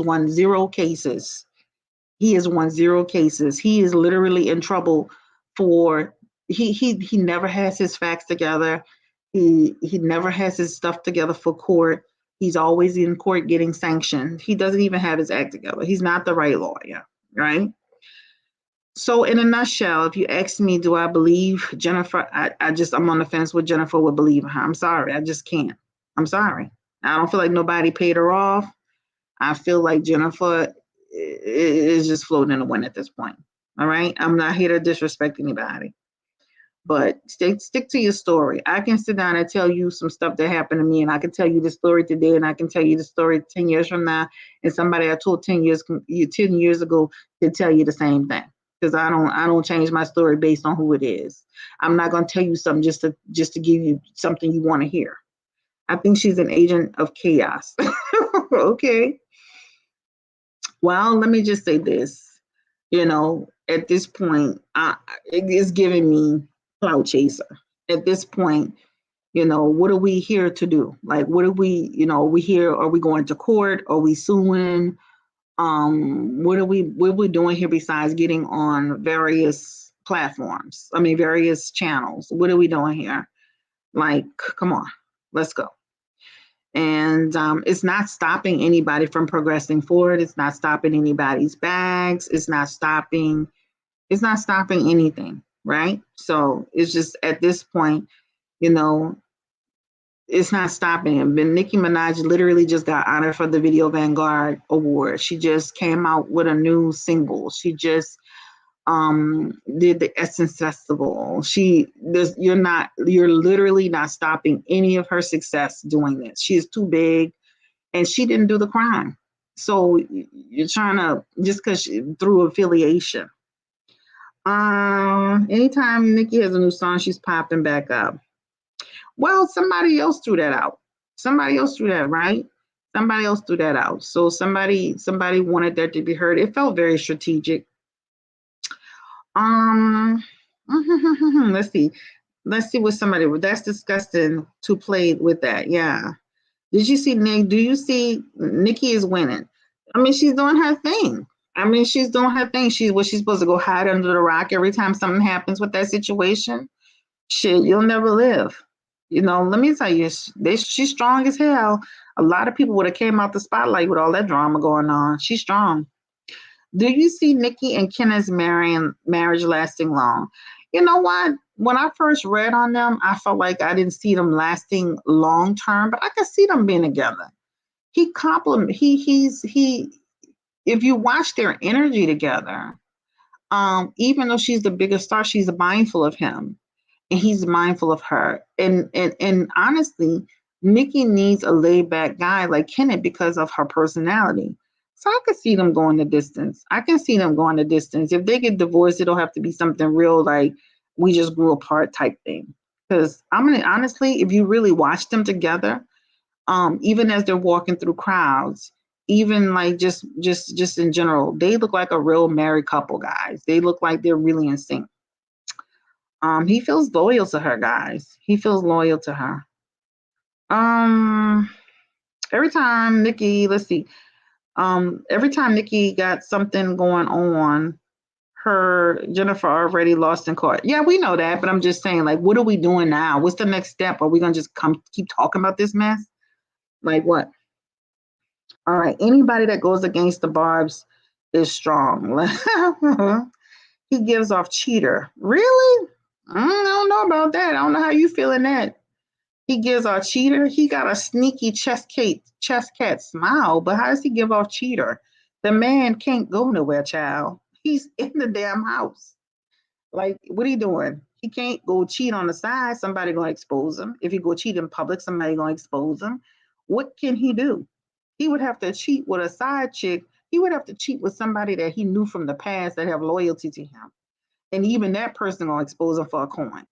won 0 cases. He has won 0 cases. He is literally in trouble for he never has his facts together. He never has his stuff together for court. He's always in court getting sanctioned. He doesn't even have his act together. He's not the right lawyer, right? So in a nutshell, if you ask me, do I believe Jennifer? I'm on the fence with Jennifer would believe her. I'm sorry. I just can't. I'm sorry. I don't feel like nobody paid her off. I feel like Jennifer is just floating in the wind at this point. All right. I'm not here to disrespect anybody, but stick to your story. I can sit down and tell you some stuff that happened to me, and I can tell you the story today, and I can tell you the story 10 years from now, and somebody I told 10 years ago can tell you the same thing. Because I don't change my story based on who it is. I'm not going to tell you something just to give you something you want to hear. I think she's an agent of chaos. Okay. Well, let me just say this. At this point, it is giving me clout chaser. At this point, what are we here to do? Like, what are we, we here? Are we going to court? Are we suing? What are we doing here besides getting on various platforms? I mean, various channels. What are we doing here? Like, come on, let's go. And it's not stopping anybody from progressing forward. It's not stopping anybody's bags. It's not stopping anything, right? So it's just at this point, it's not stopping him. But Nicki Minaj literally just got honored for the Video Vanguard Award. She just came out with a new single. She just did the Essence Festival. You're literally not stopping any of her success doing this. She is too big, and she didn't do the crime. So you're trying to, just because through affiliation. Anytime Nicki has a new song, she's popping back up. Well, somebody else threw that out. Somebody else threw that, right? Somebody else threw that out. So somebody wanted that to be heard. It felt very strategic. Let's see what somebody, that's disgusting to play with that. Yeah. Did you see Nick? Do you see Nicki is winning? I mean, she's doing her thing. She's supposed to go hide under the rock every time something happens with that situation? Shit, you'll never live. Let me tell you, she's strong as hell. A lot of people would have came out the spotlight with all that drama going on. She's strong. Do you see Nicki and Kenneth's marriage lasting long? You know what? When I first read on them, I felt like I didn't see them lasting long term, but I could see them being together. If you watch their energy together, even though she's the biggest star, she's mindful of him, and he's mindful of her. And honestly, Nicki needs a laid back guy like Kenneth because of her personality. So I could see them going the distance. If they get divorced, it'll have to be something real, like we just grew apart type thing. Because honestly, if you really watch them together, even as they're walking through crowds, even like just in general, they look like a real married couple, guys. They look like they're really in sync. He feels loyal to her, guys. He feels loyal to her. Every time Nicki, every time Nicki got something going on, Jennifer already lost in court. Yeah, we know that, but I'm just saying, like, what are we doing now? What's the next step? Are we gonna just keep talking about this mess? Like what? All right, anybody that goes against the Barbs is strong. He gives off cheater. Really? I don't know about that. I don't know how you feel in that. He gives off cheater. He got a sneaky chest cat smile, but how does he give off cheater? The man can't go nowhere, child. He's in the damn house. Like, what are you doing? He can't go cheat on the side. Somebody gonna expose him. If he go cheat in public, somebody gonna expose him. What can he do? He would have to cheat with a side chick. He would have to cheat with somebody that he knew from the past that have loyalty to him. And even that person gonna expose him for a coin.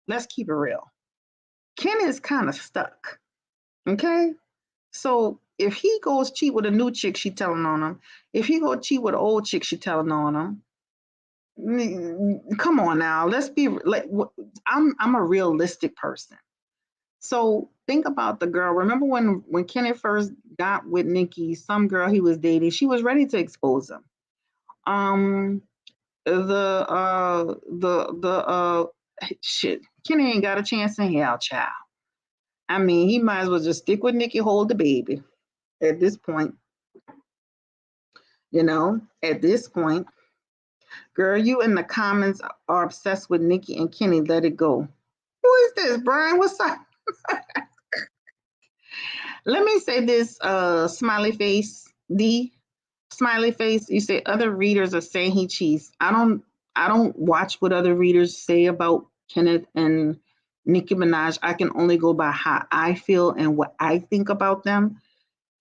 Let's keep it real. Ken is kind of stuck. Okay? So if he goes cheat with a new chick, she telling on him. If he go cheat with an old chick, she telling on him. Come on now, let's be like, I'm a realistic person. So think about the girl. Remember when Kenneth first got with Nikki, some girl he was dating, she was ready to expose him. Shit, Kenny ain't got a chance in hell, child. I mean, he might as well just stick with Nikki, hold the baby at this point. At this point. Girl, you in the comments are obsessed with Nikki and Kenny. Let it go. Who is this, Brian? What's up? Let me say this, smiley face, D. Smiley face, you say other readers are saying he cheats. I don't watch what other readers say about Kenneth and Nicki Minaj. I can only go by how I feel and what I think about them.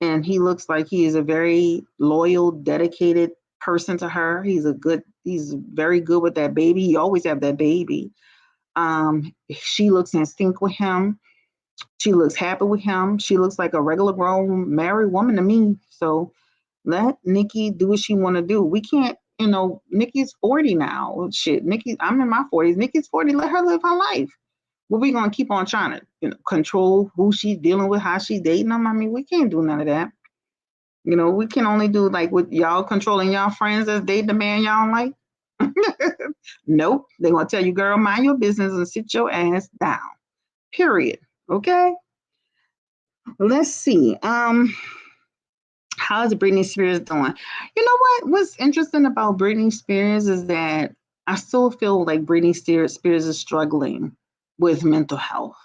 And he looks like he is a very loyal, dedicated person to her. He's very good with that baby. He always have that baby. She looks in sync with him. She looks happy with him. She looks like a regular grown married woman to me. So let Nikki do what she want to do. We can't, Nikki's 40 now. Shit, I'm in my 40s. Nikki's 40. Let her live her life. Well, we gonna keep on trying to, control who she's dealing with, how she's dating them. I mean, we can't do none of that. We can only do like with y'all controlling y'all friends as they demand y'all like. Nope. They're gonna tell you, girl, mind your business and sit your ass down. Period. Okay. Let's see. How's Britney Spears doing? You know what? What's interesting about Britney Spears is that I still feel like Britney Spears is struggling with mental health.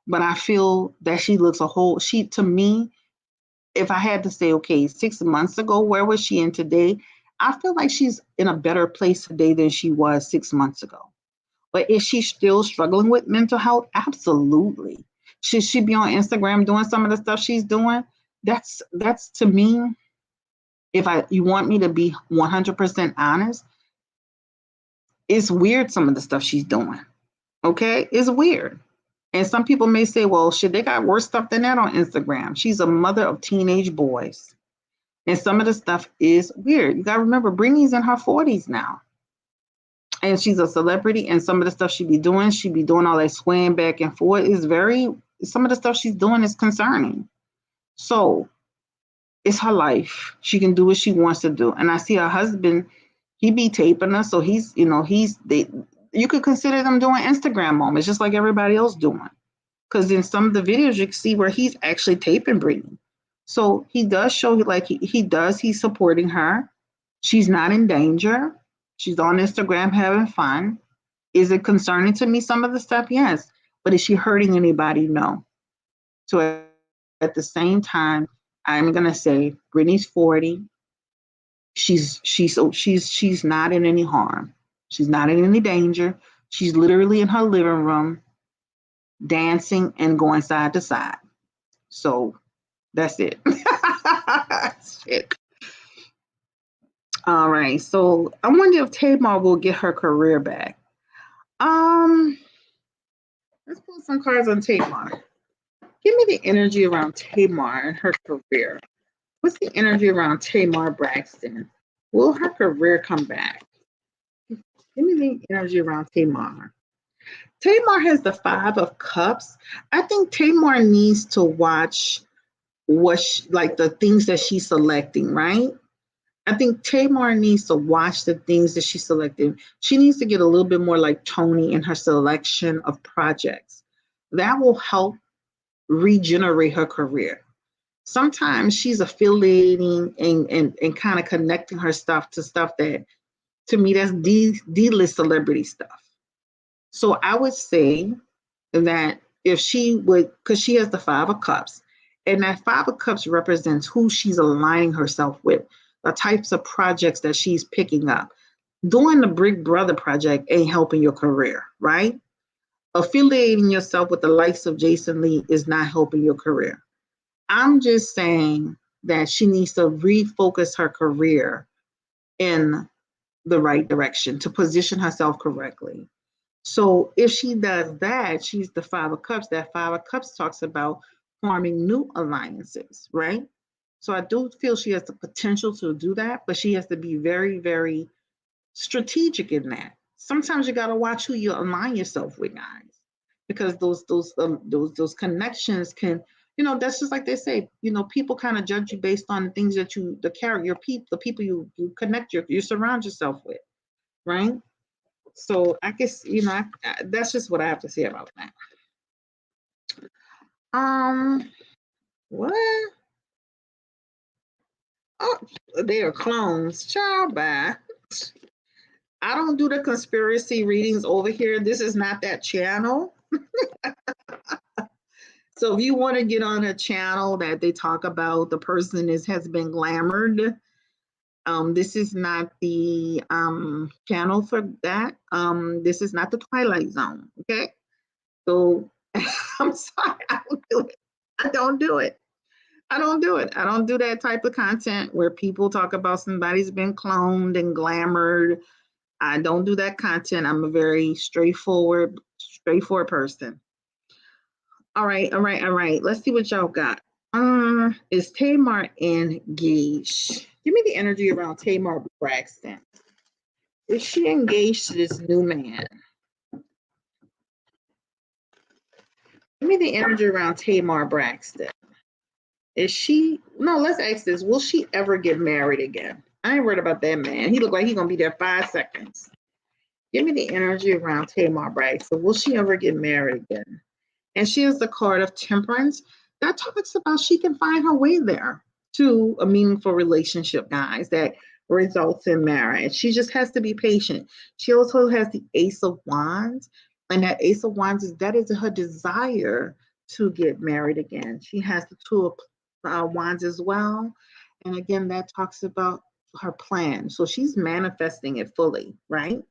But I feel that she looks to me, if I had to say, okay, 6 months ago, where was she in today? I feel like she's in a better place today than she was 6 months ago. But is she still struggling with mental health? Absolutely. Should she be on Instagram doing some of the stuff she's doing? That's to me, if you want me to be 100% honest, it's weird some of the stuff she's doing. Okay? It's weird. And some people may say, well, shit, they got worse stuff than that on Instagram. She's a mother of teenage boys. And some of the stuff is weird. You got to remember, Britney's in her 40s now. And she's a celebrity. And some of the stuff she be doing all that swaying back and forth some of the stuff she's doing is concerning. So it's her life. She can do what she wants to do. And I see her husband, he be taping her. So you could consider them doing Instagram moments, just like everybody else doing. Because in some of the videos, you can see where he's actually taping Britney. So he does show like he's supporting her. She's not in danger. She's on Instagram having fun. Is it concerning to me, some of the stuff? Yes. But is she hurting anybody? No. So at the same time, I'm gonna say Britney's 40. She's not in any harm. She's not in any danger. She's literally in her living room dancing and going side to side. So that's it. Shit. All right. So I wonder if Tamar will get her career back. Let's pull some cards on Tamar. Give me the energy around Tamar and her career. What's the energy around Tamar Braxton? Will her career come back? Give me the energy around Tamar. Tamar has the 5 of Cups. I think Tamar needs to watch the things that she's selecting, right? I think Tamar needs to watch the things that she's selecting. She needs to get a little bit more like Tony in her selection of projects. That will help regenerate her career. Sometimes she's affiliating and kind of connecting her stuff to stuff that, to me, that's D-list celebrity stuff. So I would say that if she would, because she has the Five of Cups, and that Five of Cups represents who she's aligning herself with, the types of projects that she's picking up. Doing the Big Brother project ain't helping your career, right? Affiliating yourself with the likes of Jason Lee is not helping your career. I'm just saying that she needs to refocus her career in the right direction to position herself correctly. So if she does that, she's the Five of Cups. That Five of Cups talks about forming new alliances, right? So I do feel she has the potential to do that, but she has to be very, very strategic in that. Sometimes you got to watch who you align yourself with, guys, because those connections can, that's just like they say, people kind of judge you based on the things that the character, the people you connect you surround yourself with, right? So I guess that's just what I have to say about that. What? Oh, they are clones. Child, bye. I don't do the conspiracy readings over here. This is not that channel. So if you want to get on a channel that they talk about the person has been glamored, this is not the channel for that. This is not the Twilight Zone. Okay. So I'm sorry, I don't do it. I don't do it. I don't do it. I don't do that type of content where people talk about somebody's been cloned and glamored. I don't do that content. I'm a very straightforward person. All right. Let's see what y'all got. Is Tamar engaged? Give me the energy around Tamar Braxton. Is she engaged to this new man? Give me the energy around Tamar Braxton. Is she? No, let's ask this. Will she ever get married again? I ain't worried about that man. He look like he's gonna be there 5 seconds. Give me the energy around Tamar Braxton. Will she ever get married again? And she has the card of Temperance. That talks about she can find her way there to a meaningful relationship, guys, that results in marriage. She just has to be patient. She also has the Ace of Wands, and that Ace of Wands that is her desire to get married again. She has the Two of Wands as well, and again, that talks about her plan. So she's manifesting it fully, right?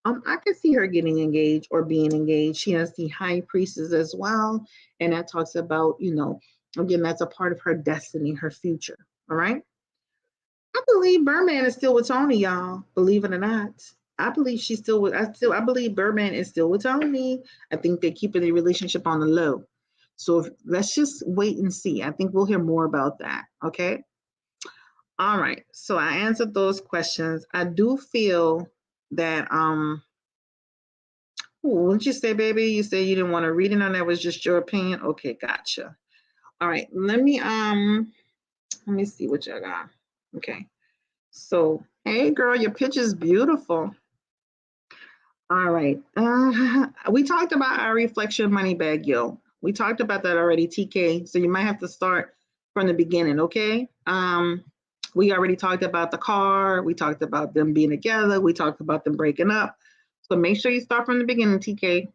I could see her getting engaged or being engaged. She has the High Priestess as well, and that talks about, again, that's a part of her destiny, her future. All right. I believe Birdman is still with Tony, y'all. Believe it or not, I believe she's still with. I believe Birdman is still with Tony. I think they're keeping the relationship on the low. So let's just wait and see. I think we'll hear more about that. Okay. All right. So I answered those questions. I do feel that what'd you say, baby? You said you didn't want to read it, and that was just your opinion. Okay, gotcha. All right, let me see what y'all got. Okay, so hey, girl, your picture's beautiful. All right, we talked about our reflection money bag, yo. We talked about that already, TK. So you might have to start from the beginning, okay? We already talked about the car. We talked about them being together. We talked about them breaking up. So make sure you start from the beginning, TK.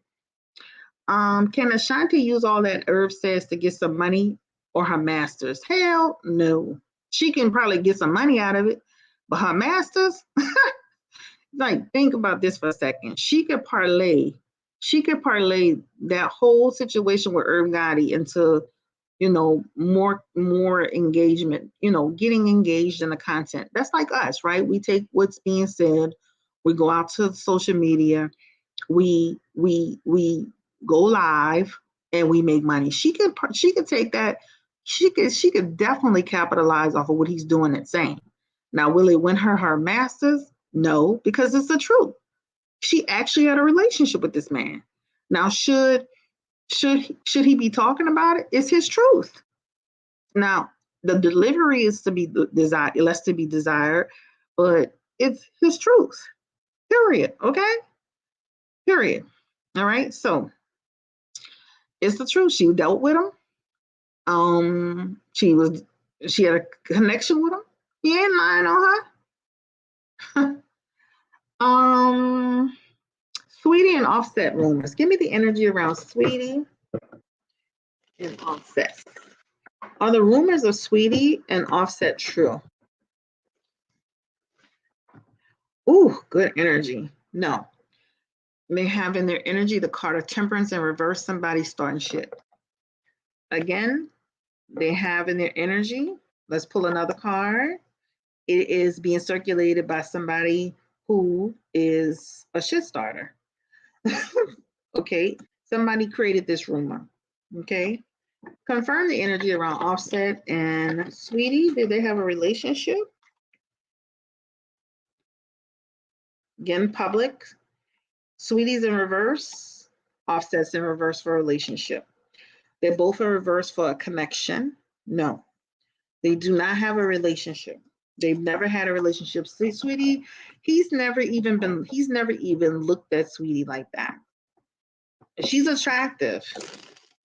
Can Ashanti use all that Herb says to get some money or her masters? Hell no. She can probably get some money out of it, but her masters, like, think about this for a second. She could parlay that whole situation with Herb Gotti into, more engagement, getting engaged in the content. That's like us, right? We take what's being said, we go out to social media, we go live, and we make money. She could take that. She could definitely capitalize off of what he's doing and saying. Now, will it win her masters? No, because it's the truth. She actually had a relationship with this man. Now, should he be talking about it? It's his truth. Now, the delivery is to be desired, less to be desired, but it's his truth. Period. Okay. Period. All right. So it's the truth. She dealt with him. She had a connection with him. He ain't lying on her. Sweetie and Offset rumors. Give me the energy around Sweetie and Offset. Are the rumors of Sweetie and Offset true? Ooh, good energy. No. They have in their energy the card of Temperance in reverse, somebody starting shit. Again, they have in their energy, let's pull another card. It is being circulated by somebody who is a shit starter. Okay, somebody created this rumor. Okay, confirm the energy around Offset and Sweetie. Did they have a relationship? Again, public. Sweetie's in reverse. Offset's in reverse for a relationship. They're both in reverse for a connection. No, they do not have a relationship. They've never had a relationship. See, Sweetie, he's never even looked at Sweetie like that. She's attractive,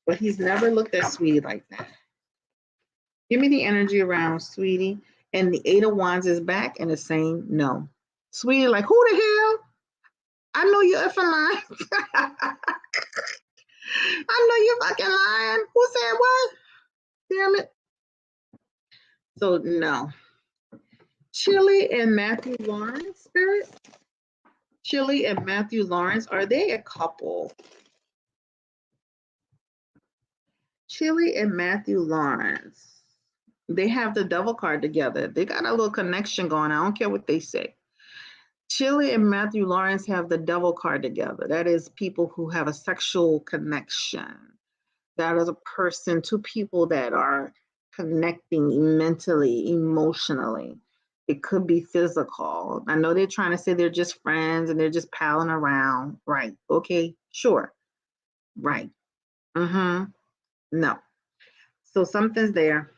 but he's never looked at Sweetie like that. Give me the energy around Sweetie. And the Eight of Wands is back and it's saying no. Sweetie, like, who the hell? I know you're effing lying. I know you're fucking lying. Who said what? Damn it. So, no. Chili and Matthew Lawrence, Spirit? Chili and Matthew Lawrence, are they a couple? Chili and Matthew Lawrence. They have the Devil card together. They got a little connection going. I don't care what they say. Chili and Matthew Lawrence have the Devil card together. That is people who have a sexual connection. That is a person, two people that are connecting mentally, emotionally. It could be physical. I know they're trying to say they're just friends and they're just palling around. Right. Okay. Sure. Right. Mm-hmm. No. So something's there.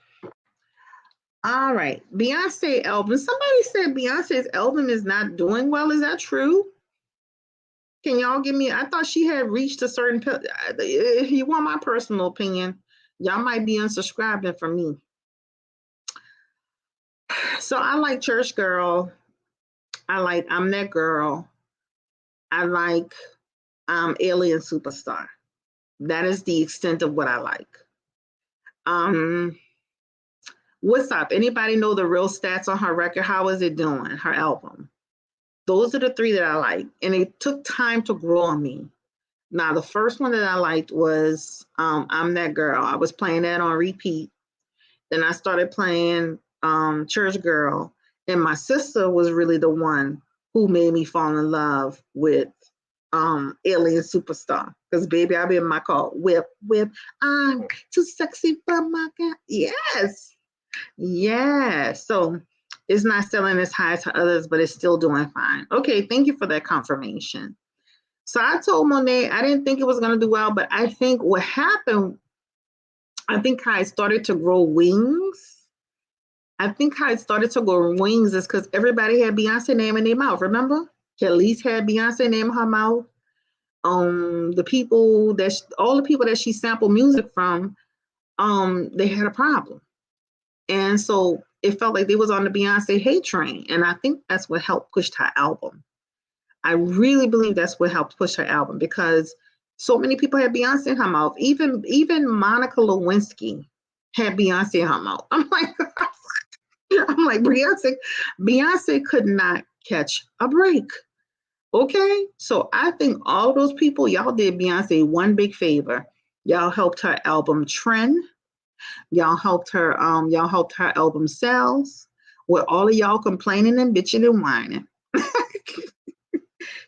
All right. Beyonce album. Somebody said Beyonce's album is not doing well. Is that true? Can y'all give me? I thought she had reached a certain. If you want my personal opinion, y'all might be unsubscribing from me. So I like Church Girl. I like I'm That Girl. I like Alien Superstar. That is the extent of what I like. What's up? Anybody know the real stats on her record? How is it doing? Her album. Those are the three that I like. And it took time to grow on me. Now, the first one that I liked was I'm That Girl. I was playing that on repeat. Then I started playing Church Girl. And my sister was really the one who made me fall in love with Alien Superstar. Because, baby, I've been in my car, whip, I'm too sexy for my guy. Yes. Yeah. So it's not selling as high as others, but it's still doing fine. Okay. Thank you for that confirmation. So I told Monet I didn't think it was going to do well, but I think what happened, I think how it started to grow wings. I think how it started to grow wings is because everybody had Beyonce name in their mouth. Remember? Kelly's had Beyonce name in her mouth. The people that all the people that she sampled music from, they had a problem, and so it felt like they was on the Beyonce hate train. And I think that's what helped push her album. I really believe that's what helped push her album because so many people had Beyonce in her mouth. Even Monica Lewinsky had Beyonce in her mouth. I'm like Beyonce could not catch a break. Okay, so I think all those people, y'all did Beyonce one big favor. Y'all helped her album trend. Y'all helped her album sales. With all of y'all complaining and bitching and whining.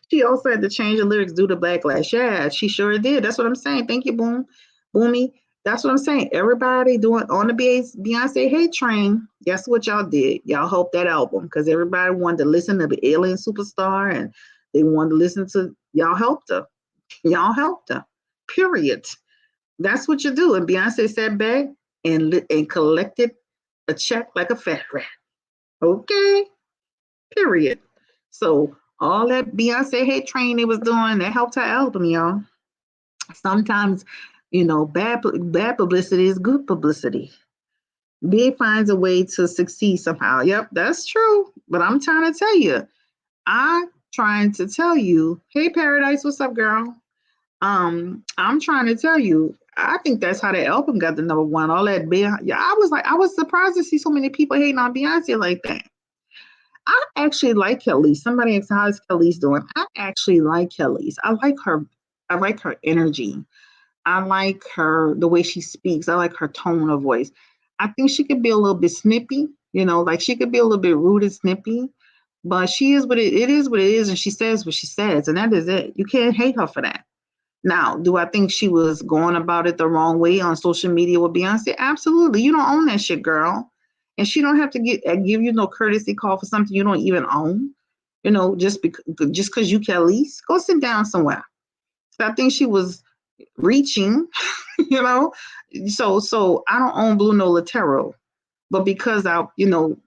She also had to change the lyrics due to backlash. Yeah, she sure did. That's what I'm saying. Thank you, Boomy. That's what I'm saying. Everybody doing on the Beyonce hate train. Guess what y'all did? Y'all helped that album because everybody wanted to listen to the Alien Superstar and they wanted to listen to y'all helped her. Y'all helped her. Period. That's what you do. And Beyonce sat back and collected a check like a fat rat. Okay. Period. So all that Beyonce hate train they was doing, that helped her album, y'all. Sometimes, bad publicity is good publicity. B finds a way to succeed somehow. Yep, that's true. But I'm trying to tell you, hey Paradise, what's up, girl? I'm trying to tell you, I think that's how the album got the #1. All that yeah, I was surprised to see so many people hating on Beyonce like that. I actually like Kelly. Somebody asked how's Kelly's doing. I actually like Kelly's. I like her. I like her energy. I like her the way she speaks. I like her tone of voice. I think she could be a little bit snippy, like she could be a little bit rude and snippy, but she is it is what it is, and she says what she says, and that is it. You can't hate her for that. Now, do I think she was going about it the wrong way on social media with Beyonce? Absolutely. You don't own that shit, girl. And she don't have to give you no courtesy call for something you don't even own. Just because you Kelly's, go sit down somewhere. So I think she was reaching, you know. So I don't own BlueNolaTarot, but because I don't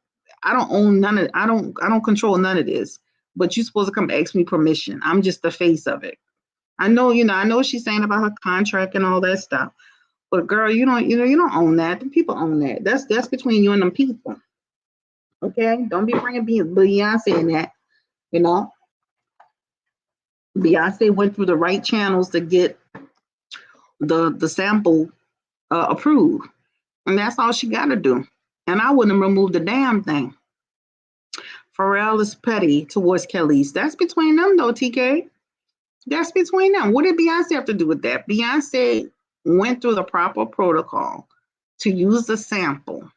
own none of I don't control none of this. But you're supposed to come ask me permission. I'm just the face of it. I know, I know what she's saying about her contract and all that stuff. But girl, you don't own that. The people own that. That's between you and them people. Okay? Don't be bringing Beyonce in that, you know. Beyonce went through the right channels to get the sample approved. And that's all she got to do. And I wouldn't remove the damn thing. Pharrell is petty towards Kelly's. That's between them, though, TK. That's between them. What did Beyonce have to do with that? Beyonce went through the proper protocol to use the sample.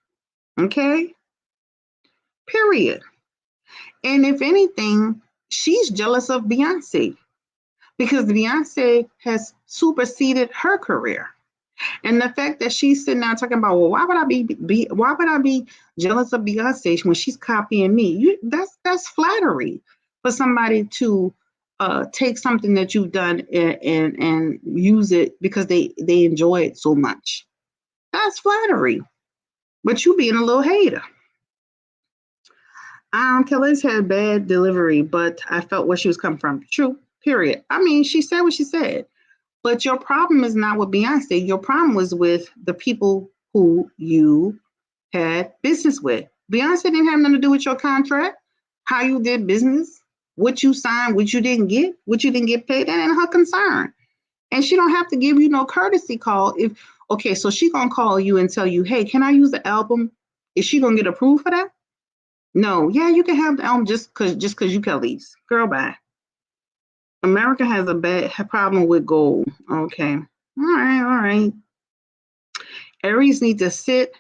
Okay? Period. And if anything, she's jealous of Beyonce because Beyonce has superseded her career. And the fact that she's sitting there talking about, well, why would I be jealous of Beyonce when she's copying me? That's flattery for somebody to take something that you've done and use it because they enjoy it so much. That's flattery. But you being a little hater. Kelly's had bad delivery, but I felt where she was coming from. True, period. I mean, she said what she said. But your problem is not with Beyonce. Your problem was with the people who you had business with. Beyonce didn't have nothing to do with your contract, how you did business, what you signed, what you didn't get paid. That ain't her concern. And she don't have to give you no courtesy call. So she gonna call you and tell you, hey, can I use the album? Is she gonna get approved for that? No. Yeah, you can have the album just cause you Kelly's. Girl, bye. America has a bad problem with gold. Okay. All right. Aries needs to sit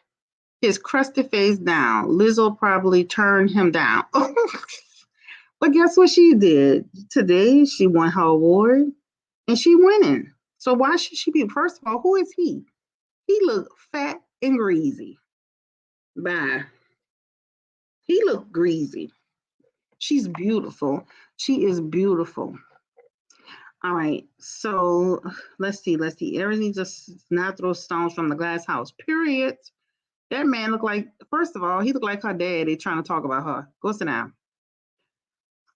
his crusty face down. Lizzo probably turned him down. But guess what she did? Today, she won her award, and she winning. So why should she be? First of all, who is he? He look fat and greasy. Bye. He look greasy. She's beautiful. She is beautiful. All right, so let's see. Aries needs to not throw stones from the glass house, period. That man looked like, first of all, he looked like her daddy trying to talk about her. Go sit down.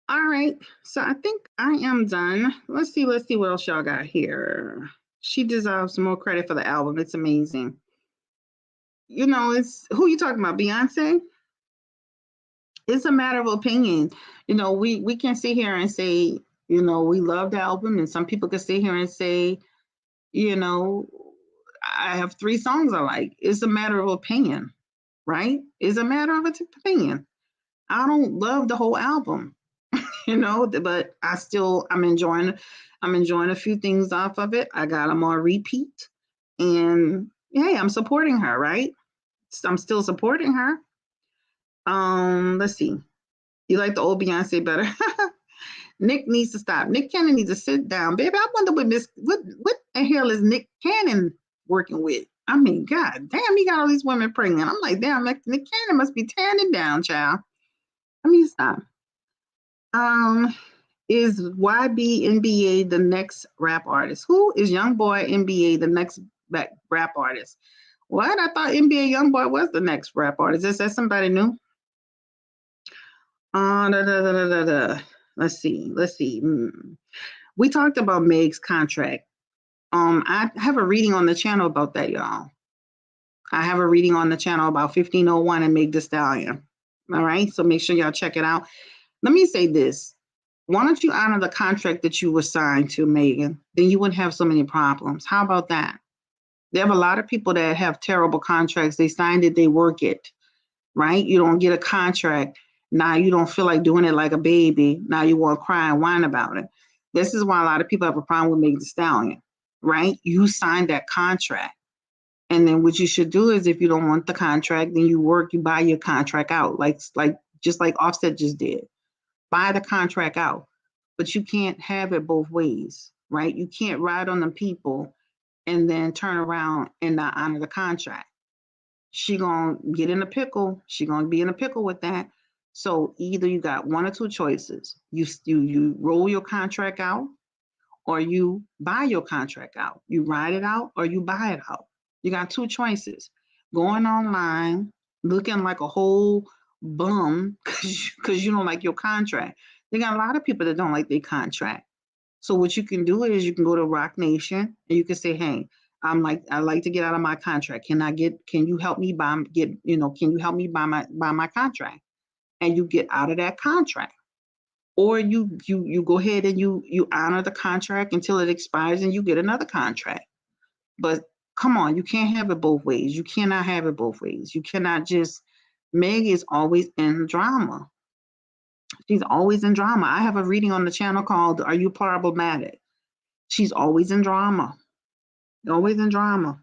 All right, so I think I am done. Let's see what else y'all got here. She deserves more credit for the album. It's amazing. It's who you talking about, Beyonce? It's a matter of opinion. We can sit here and say, we love the album, and some people can sit here and say, I have 3 songs I like. It's a matter of opinion, right? It's a matter of opinion. I don't love the whole album, but I'm enjoying a few things off of it. I got them on repeat, and hey, I'm supporting her, right? So I'm still supporting her. Let's see. You like the old Beyonce better? Nick needs to stop. Nick Cannon needs to sit down. Baby, I wonder what the hell is Nick Cannon working with? I mean, God damn, he got all these women pregnant. I'm like, damn, Nick Cannon must be tearing it down, child. Let me stop. Is YB the next rap artist? Who is Youngboy NBA the next rap artist? What? I thought NBA Youngboy was the next rap artist. Is that somebody new? Let's see. We talked about Meg's contract. I have a reading on the channel about that, y'all. I have a reading on the channel about 1501 and Meg Thee Stallion. All right, so make sure y'all check it out. Let me say this. Why don't you honor the contract that you were signed to, Megan? Then you wouldn't have so many problems. How about that? They have a lot of people that have terrible contracts. They signed it, they work it, right? You don't get a contract. Now you don't feel like doing it like a baby. Now you want to cry and whine about it. This is why a lot of people have a problem with Meg Thee Stallion, right? You signed that contract. And then what you should do is if you don't want the contract, then you buy your contract out, just like Offset just did. Buy the contract out. But you can't have it both ways, right? You can't ride on the people and then turn around and not honor the contract. She gonna get in a pickle. She gonna be in a pickle with that. So either you got one or two choices. You roll your contract out, or you buy your contract out. You ride it out, or you buy it out. You got two choices. Going online, looking like a whole bum because you don't like your contract. They got a lot of people that don't like their contract. So what you can do is you can go to Rock Nation and you can say, hey, I like to get out of my contract. Can you help me can you help me buy my contract? And you get out of that contract. Or you go ahead and you honor the contract until it expires and you get another contract. But come on, you can't have it both ways. You cannot have it both ways. You cannot just, Meg is always in drama. She's always in drama. I have a reading on the channel called Are You Problematic? She's always in drama. Always in drama.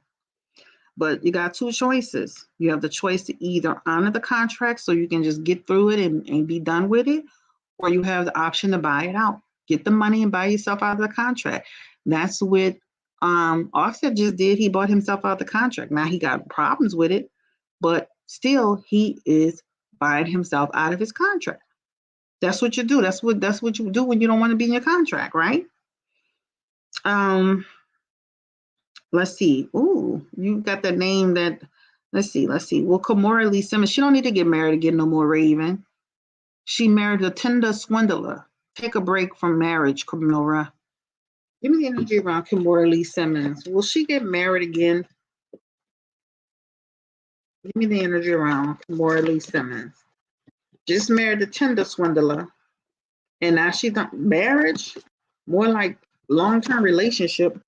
But you got two choices. You have the choice to either honor the contract so you can just get through it and be done with it, or you have the option to buy it out. Get the money and buy yourself out of the contract. That's what Offset just did. He bought himself out of the contract. Now he got problems with it, but still he is buying himself out of his contract. That's what you do. That's what you do when you don't want to be in your contract, right? Let's see. Ooh, you got the name that. Let's see. Well, Kimora Lee Simmons, she don't need to get married again no more, Raven. She married a Tinder swindler. Take a break from marriage, Kimora. Give me the energy around Kimora Lee Simmons. Will she get married again? Give me the energy around Kimora Lee Simmons. Just married a Tinder swindler. And now she's not marriage, more like long-term relationship.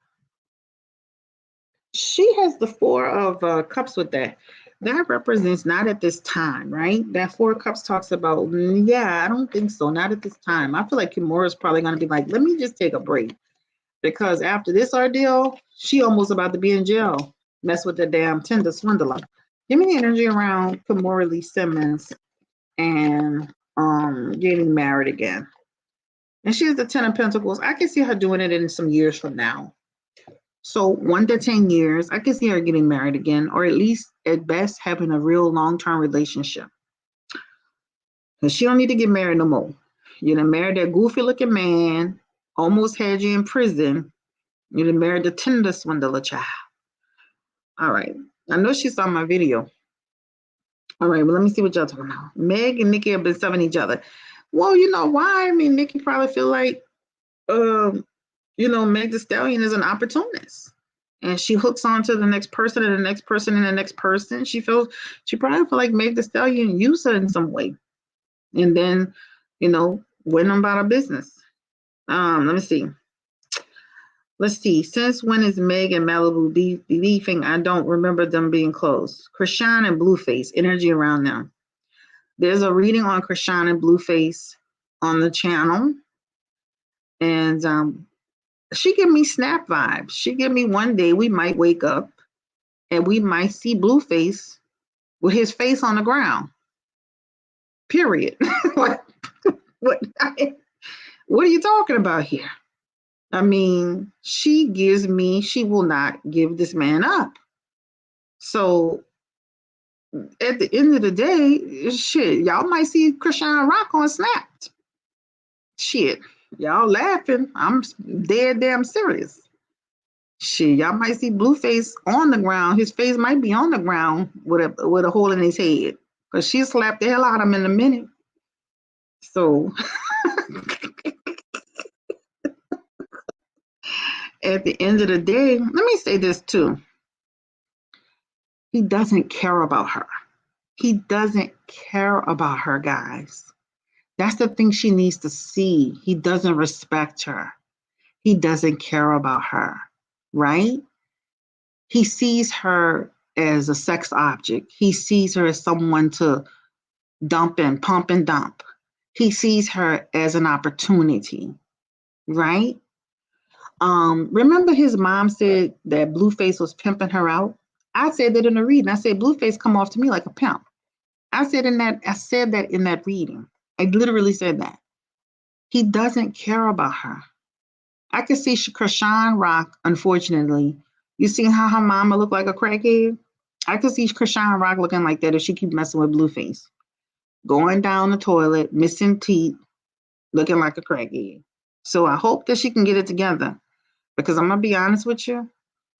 She has the Four of Cups with that. That represents not at this time, right? That Four of Cups talks about, yeah, I don't think so. Not at this time. I feel like Kimora is probably going to be like, let me just take a break. Because after this ordeal, she almost about to be in jail. Mess with the damn Tinder swindler. Give me the energy around Kimora Lee Simmons and getting married again. And she has the 10 of Pentacles. I can see her doing it in some years from now. So 1 to 10 years, I can see her getting married again, or at least at best having a real long-term relationship. Because she don't need to get married no more. You done married that goofy-looking man, almost had you in prison. You done married the Tinder swindler child. All right. I know she saw my video. All right, well, let me see what y'all talking about. Meg and Nikki have been subbing each other. Well, you know why? I mean, Nikki probably feel like Meg Thee Stallion is an opportunist, and she hooks on to the next person and the next person and the next person. She probably feel like Meg Thee Stallion used her in some way, and then, went on about her business. Let me see. Let's see. Since when is Meg and Malibu beefing? I don't remember them being close. Krishan and Blueface, energy around them. There's a reading on Krishan and Blueface on the channel, and she give me snap vibes. She give me one day we might wake up and we might see Blueface with his face on the ground. Period. what are you talking about here? I mean, she will not give this man up. So at the end of the day, shit, y'all might see Krishan Rock on Snapped. Shit, y'all laughing. I'm dead damn serious. Shit, y'all might see Blueface on the ground. His face might be on the ground with a hole in his head. Because she slapped the hell out of him in a minute. So at the end of the day, let me say this too. He doesn't care about her. He doesn't care about her, guys. That's the thing she needs to see. He doesn't respect her. He doesn't care about her, right? He sees her as a sex object. He sees her as someone to dump and pump and dump. He sees her as an opportunity, right? Remember his mom said that Blueface was pimping her out? I said that in the reading. I said Blueface come off to me like a pimp. I said that in that reading. I literally said that. He doesn't care about her. I could see Krishan Rock, unfortunately. You see how her mama look like a crackhead? I could see Krishan Rock looking like that if she keep messing with Blueface. Going down the toilet, missing teeth, looking like a crackhead. So I hope that she can get it together. Because I'm going to be honest with you,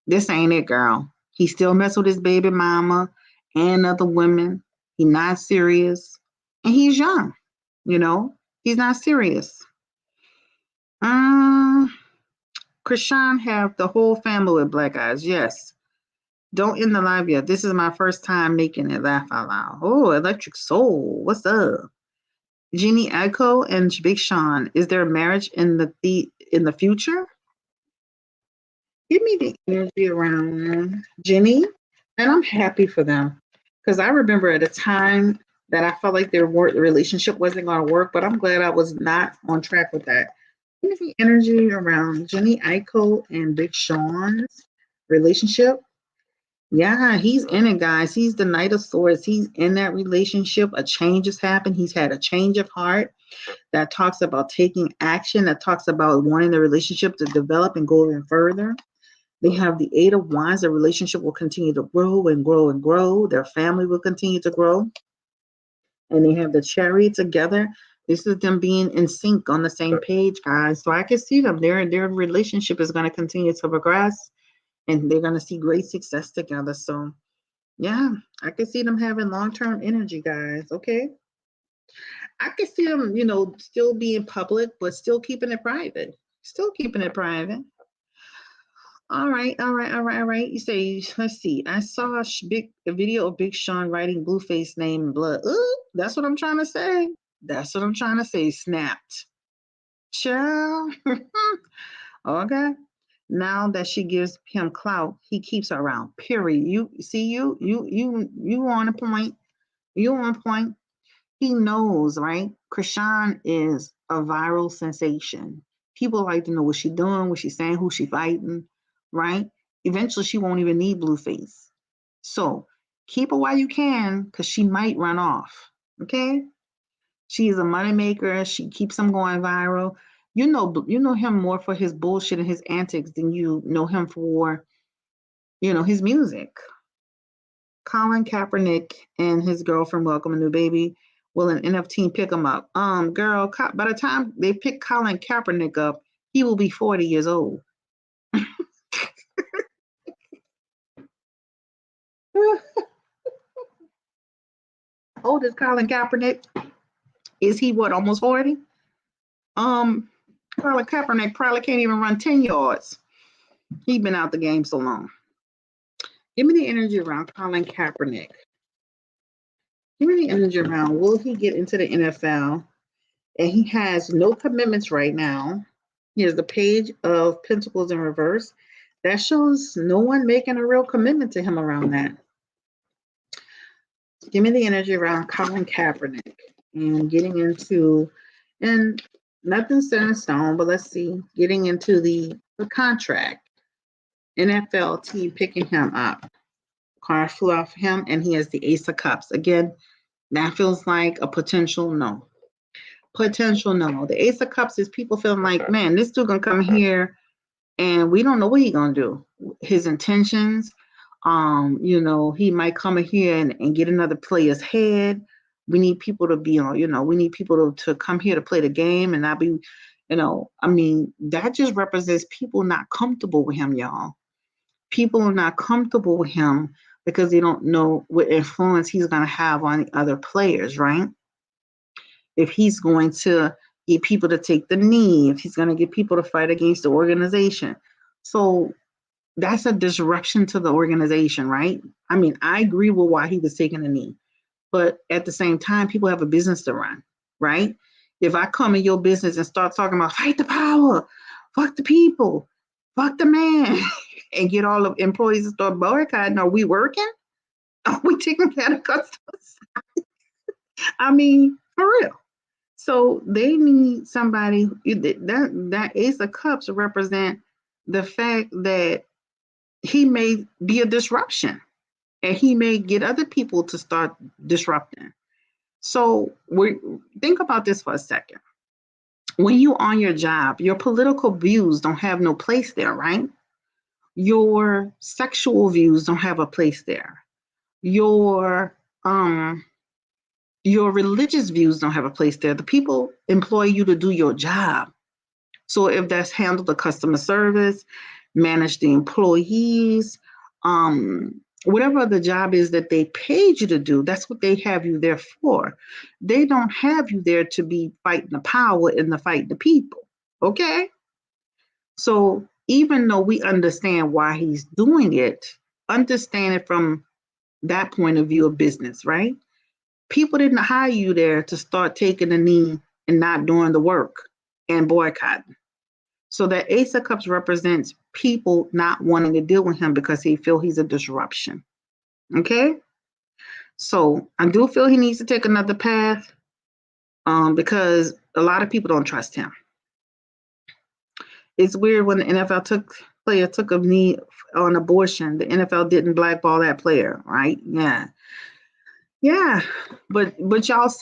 this ain't it, girl. He still mess with his baby mama and other women. He's not serious. And he's young, you know. He's not serious. Krishan have the whole family with black eyes. Yes. Don't end the live yet. This is my first time making it laugh out loud. Oh, Electric Soul. What's up? Jeannie Echo and Big Sean. Is there a marriage in the future? Give me the energy around Jenny, and I'm happy for them because I remember at a time that I felt like the relationship wasn't going to work, but I'm glad I was not on track with that. Give me the energy around Jenny Aiko and Big Sean's relationship. Yeah, he's in it, guys. He's the Knight of Swords. He's in that relationship. A change has happened. He's had a change of heart that talks about taking action, that talks about wanting the relationship to develop and go even further. They have the Eight of Wands. The relationship will continue to grow and grow and grow. Their family will continue to grow. And they have the Chariot together. This is them being in sync on the same page, guys. So I can see them. Their relationship is going to continue to progress, and they're going to see great success together. So, yeah, I can see them having long-term energy, guys. Okay. I can see them, still being public, but still keeping it private. Still keeping it private. All right. You say, let's see. I saw a video of Big Sean writing Blueface name in blood. Ooh, that's what I'm trying to say. That's what I'm trying to say. Snapped. Child. Okay. Now that she gives him clout, he keeps her around. Period. You see, you on a point. You on point. He knows, right? Krishan is a viral sensation. People like to know what she's doing, what she's saying, who she's fighting, right? Eventually, she won't even need Blueface. So keep her while you can, because she might run off. Okay? She is a moneymaker. She keeps him going viral. You know him more for his bullshit and his antics than you know him for, his music. Colin Kaepernick and his girlfriend welcome a new baby. Will an NFT pick him up? Girl, by the time they pick Colin Kaepernick up, he will be 40 years old. Old is Colin Kaepernick? Is he what, almost 40? Colin Kaepernick probably can't even run 10 yards. He's been out the game so long. Give me the energy around Colin Kaepernick. Give me the energy around, will he get into the NFL? And he has no commitments right now. Here's the Page of Pentacles in reverse. That shows no one making a real commitment to him around that. Give me the energy around Colin Kaepernick and getting into, and nothing set in stone, but let's see, getting into the contract. NFL team picking him up. Card flew off him, and he has the Ace of Cups. Again, that feels like a potential no. Potential no. The Ace of Cups is people feeling like, man, this dude gonna come here and we don't know what he's gonna do. His intentions, he might come in here and get another player's head. We need people to be on, we need people to come here to play the game and not be, that just represents people not comfortable with him, y'all. People are not comfortable with him because they don't know what influence he's gonna have on the other players, right? If he's going to get people to take the knee, if he's going to get people to fight against the organization. So that's a disruption to the organization, right? I mean, I agree with why he was taking the knee, but at the same time, people have a business to run, right? If I come in your business and start talking about fight the power, fuck the people, fuck the man, and get all the employees to start boycotting. Are we working? Are we taking care of customers? I mean, for real. So they need somebody that Ace of Cups represent the fact that he may be a disruption and he may get other people to start disrupting. So think about this for a second. When you're on your job, your political views don't have no place there, right? Your sexual views don't have a place there. Your religious views don't have a place there. The people employ you to do your job. So if that's handle the customer service, manage the employees, whatever the job is that they paid you to do, that's what they have you there for. They don't have you there to be fighting the power and the fight the people. Okay? So even though we understand why he's doing it, understand it from that point of view of business, right? People didn't hire you there to start taking a knee and not doing the work and boycotting. So that Ace of Cups represents people not wanting to deal with him because he feel he's a disruption. Okay? So I do feel he needs to take another path because a lot of people don't trust him. It's weird when the NFL player took a knee on abortion, the NFL didn't blackball that player, right? Yeah, but y'all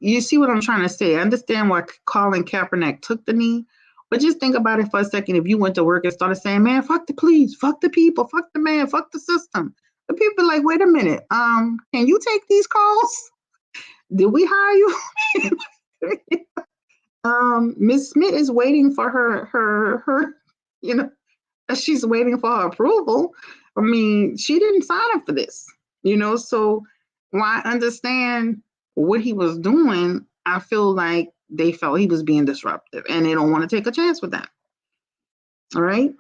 you see what I'm trying to say. I understand why Colin Kaepernick took the knee, but just think about it for a second. If you went to work and started saying, man, fuck the police, fuck the people, fuck the man, fuck the system, the people are like, wait a minute, can you take these calls? Did we hire you? Miss Smith is waiting for her, she's waiting for her approval. I mean, she didn't sign up for this, so while I understand what he was doing, I feel like they felt he was being disruptive and they don't want to take a chance with that. All right.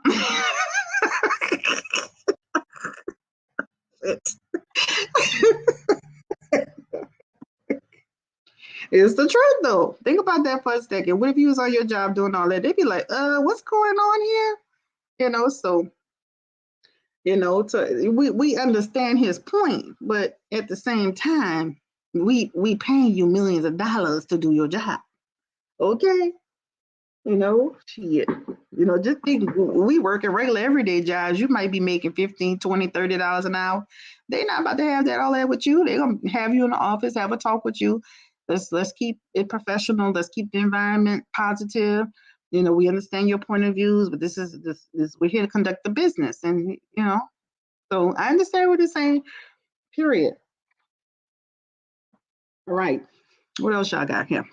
It's the truth though. Think about that for a second. What if you was on your job doing all that? They'd be like, what's going on here? So we understand his point, but at the same time, we paying you millions of dollars to do your job. Okay? Shit. Just think, we working regular everyday jobs. You might be making $15, $20, $30 an hour. They're not about to have all that with you. They're gonna have you in the office, have a talk with you. Let's keep it professional. Let's keep the environment positive. We understand your point of views, but this is we're here to conduct the business, and so I understand what you're saying. Period. All right. What else y'all got here?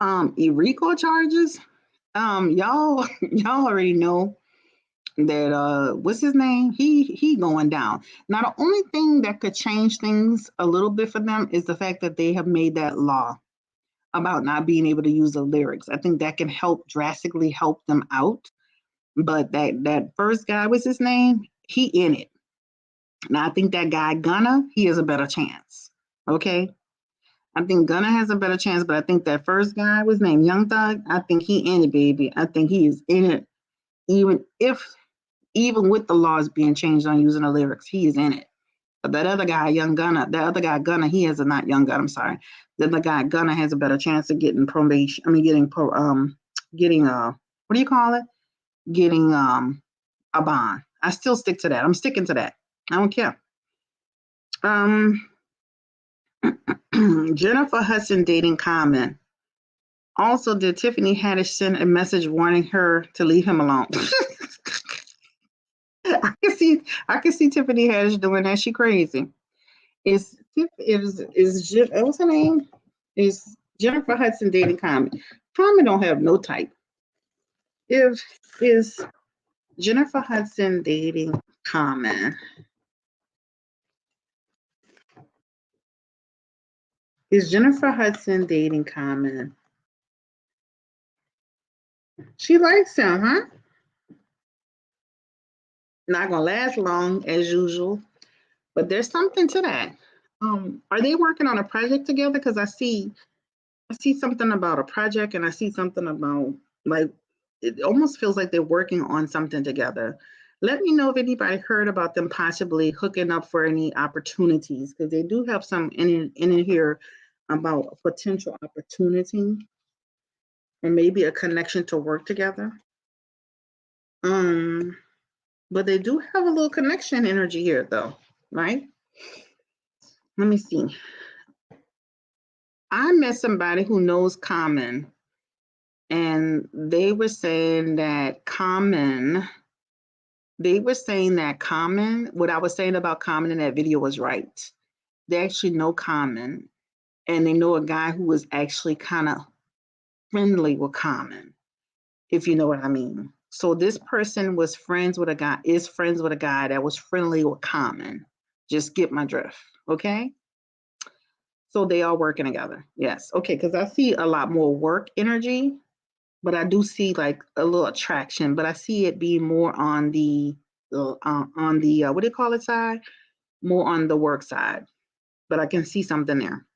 RICO charges. Y'all already know that what's his name? He going down. Now the only thing that could change things a little bit for them is the fact that they have made that law about not being able to use the lyrics. I think that can drastically help them out. But that first guy, what's his name? He in it. Now I think that guy Gunna, he has a better chance. Okay. I think Gunna has a better chance, but I think that first guy was named Young Thug. I think he in it, baby. I think he is in it. Even with the laws being changed on using the lyrics, he is in it. But that other guy, Gunna, he has a not Young Gunna, I'm sorry. The other guy, Gunna, has a better chance of getting probation. Getting what do you call it? Getting a bond. I still stick to that. I'm sticking to that. I don't care. Jennifer Hudson dating Common. Also, did Tiffany Haddish send a message warning her to leave him alone? I can see Tiffany Haddish doing that. She crazy. What's her name? Is Jennifer Hudson dating Common? Common don't have no type. Is Jennifer Hudson dating Common? Is Jennifer Hudson dating Common? She likes him, huh? Not gonna last long as usual, but there's something to that. Are they working on a project together? Because I see something about a project, and I see something about like it almost feels like they're working on something together. Let me know if anybody heard about them possibly hooking up for any opportunities, because they do have some in here about potential opportunity and maybe a connection to work together. But they do have a little connection energy here, though, right? Let me see. I met somebody who knows Common, and they were saying that Common, what I was saying about Common in that video was right. They actually know Common, and they know a guy who was actually kind of friendly with Common, if you know what I mean. So this person is friends with a guy that was friendly with Common. Just get my drift, okay? So they are working together. Yes. Okay, because I see a lot more work energy, but I do see like a little attraction, but I see it being more on the what do you call it side? More on the work side. But I can see something there.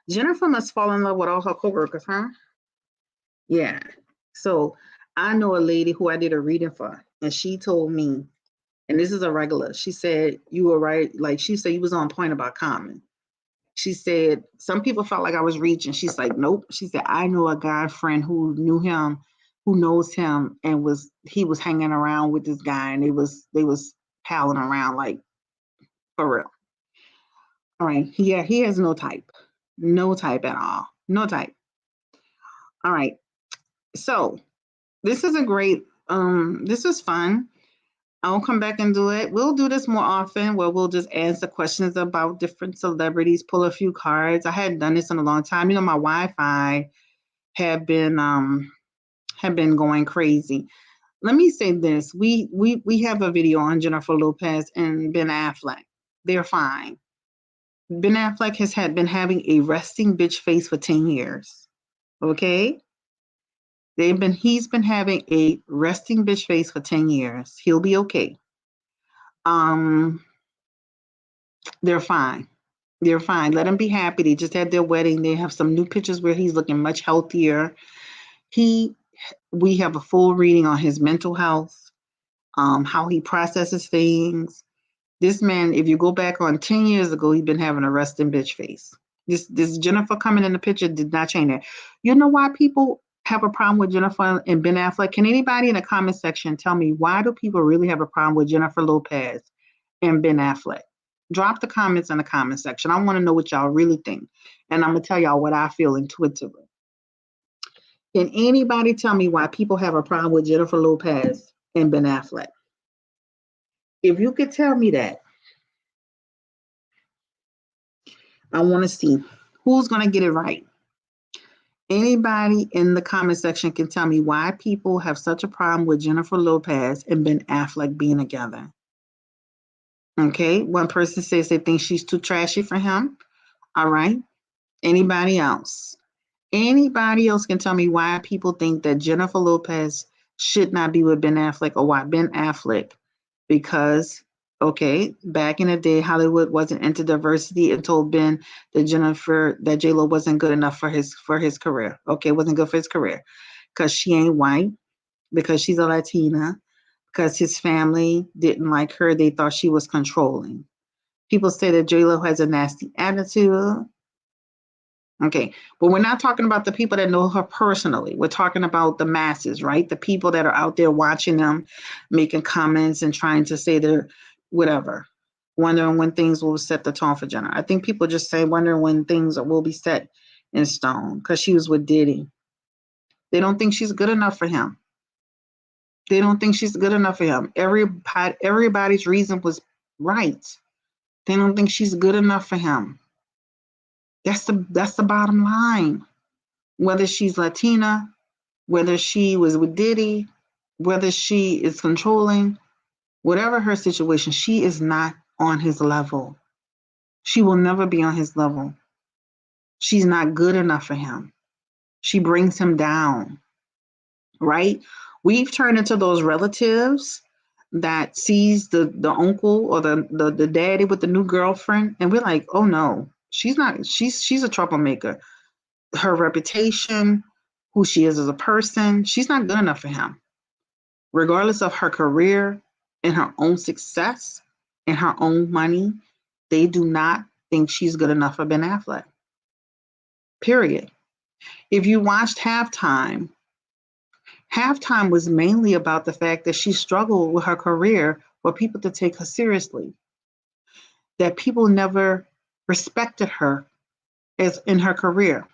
Jennifer must fall in love with all her coworkers, huh? Yeah. So I know a lady who I did a reading for, and she told me, and this is a regular, she said, you were right. Like she said, you was on point about Common. She said, some people felt like I was reaching. She's like, nope. She said, I know a guy friend who knew him, who knows him, and he was hanging around with this guy, and they was palling around like for real. All right. Yeah, he has no type. No type at all. No type. All right. So this is a great, this is fun. I'll come back and do it. We'll do this more often where we'll just answer questions about different celebrities, pull a few cards. I hadn't done this in a long time. You know, my Wi-Fi had been going crazy. Let me say this. We have a video on Jennifer Lopez and Ben Affleck. They're fine. Ben Affleck has been having a resting bitch face for 10 years. Okay? He's been having a resting bitch face for 10 years. He'll be okay. They're fine. They're fine. Let them be happy. They just had their wedding. They have some new pictures where he's looking much healthier. We have a full reading on his mental health, how he processes things. This man, if you go back on 10 years ago, he'd been having a resting bitch face. This Jennifer coming in the picture did not change that. You know why people have a problem with Jennifer and Ben Affleck? Can anybody in the comment section tell me why do people really have a problem with Jennifer Lopez and Ben Affleck? Drop the comments in the comment section. I want to know what y'all really think. And I'm going to tell y'all what I feel intuitively. Can anybody tell me why people have a problem with Jennifer Lopez and Ben Affleck? If you could tell me that, I want to see who's going to get it right. Anybody in the comment section can tell me why people have such a problem with Jennifer Lopez and Ben Affleck being together. Okay, one person says they think she's too trashy for him. All right. Anybody else? Anybody else can tell me why people think that Jennifer Lopez should not be with Ben Affleck, or why Ben Affleck, because, okay, back in the day, Hollywood wasn't into diversity and told Ben that J-Lo wasn't good enough for his career. Okay, wasn't good for his career because she ain't white, because she's a Latina, because his family didn't like her. They thought she was controlling. People say that J-Lo has a nasty attitude. Okay, but we're not talking about the people that know her personally. We're talking about the masses, right? The people that are out there watching them, making comments and trying to say they're whatever, wondering when things will set the tone for Jenna. I think people just say wondering when things will be set in stone because she was with Diddy. They don't think she's good enough for him. They don't think she's good enough for him. Everybody's reason was right. They don't think she's good enough for him. That's the bottom line. Whether she's Latina, whether she was with Diddy, whether she is controlling, whatever her situation, she is not on his level. She will never be on his level. She's not good enough for him. She brings him down, right? We've turned into those relatives that sees the uncle or the daddy with the new girlfriend, and we're like, oh no, she's a troublemaker. Her reputation, who she is as a person. She's not good enough for him. Regardless of her career and her own success and her own money, they do not think she's good enough for Ben Affleck. Period. If you watched Halftime was mainly about the fact that she struggled with her career for people to take her seriously, that people never respected her as in her career,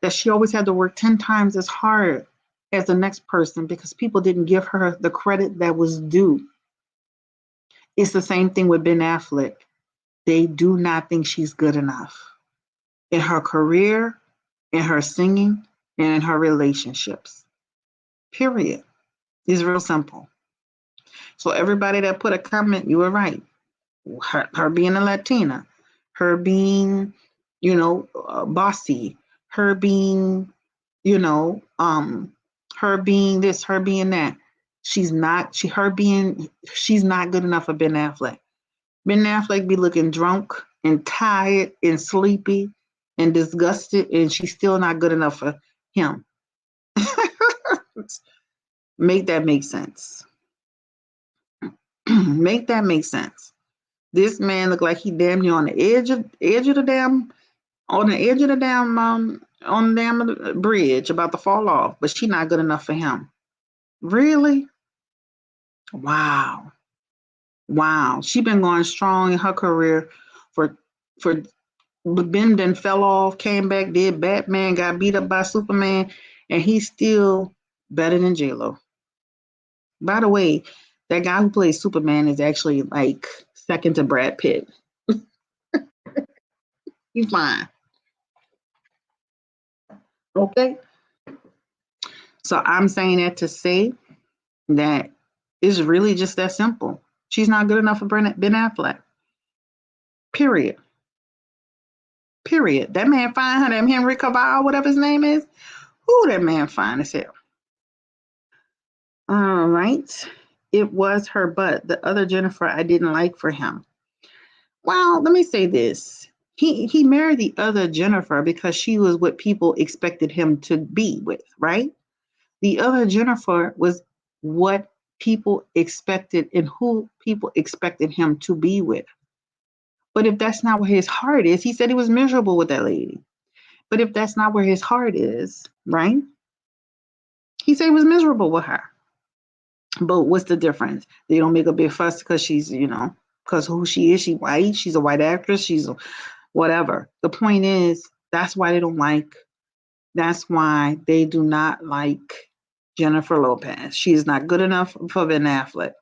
that she always had to work 10 times as hard as the next person because people didn't give her the credit that was due. It's the same thing with Ben Affleck. They do not think she's good enough in her career, in her singing, and in her relationships. Period. It's real simple. So everybody that put a comment, you were right. Her being a Latina, her being, bossy, her being, her being this, her being that. She's not good enough for Ben Affleck. Ben Affleck be looking drunk and tired and sleepy and disgusted, and she's still not good enough for him. Make that make sense. Make that make sense. This man looked like he damn near on the edge of the damn bridge about to fall off, but she not good enough for him. Really? Wow. She been going strong in her career for Ben then fell off, came back, did Batman, got beat up by Superman, and he's still better than J-Lo. By the way, that guy who plays Superman is actually like second to Brad Pitt. He's fine. Okay? So I'm saying that to say that it's really just that simple. She's not good enough for Ben Affleck. Period. That man fine, her name Henry Cavill, whatever his name is. Ooh, that man fine as hell. All right. It was her butt. The other Jennifer I didn't like for him. Well, let me say this. He married the other Jennifer because she was what people expected him to be with, right? The other Jennifer was what people expected and who people expected him to be with. But if that's not where his heart is, he said he was miserable with that lady. But if that's not where his heart is, right? He said he was miserable with her. But what's the difference? They don't make a big fuss because she's, because who she is, she's white, she's a white actress, she's whatever. The point is, that's why they do not like Jennifer Lopez. She is not good enough for Ben Affleck.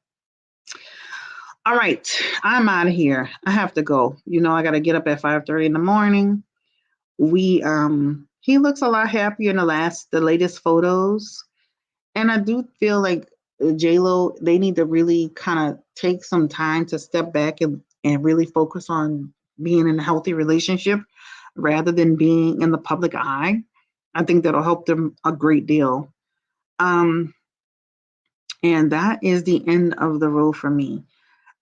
All right, I'm out of here. I have to go. I got to get up at 5:30 in the morning. He looks a lot happier in the latest photos. And I do feel like J-Lo, they need to really kind of take some time to step back and really focus on being in a healthy relationship rather than being in the public eye. I think that'll help them a great deal. And that is the end of the road for me.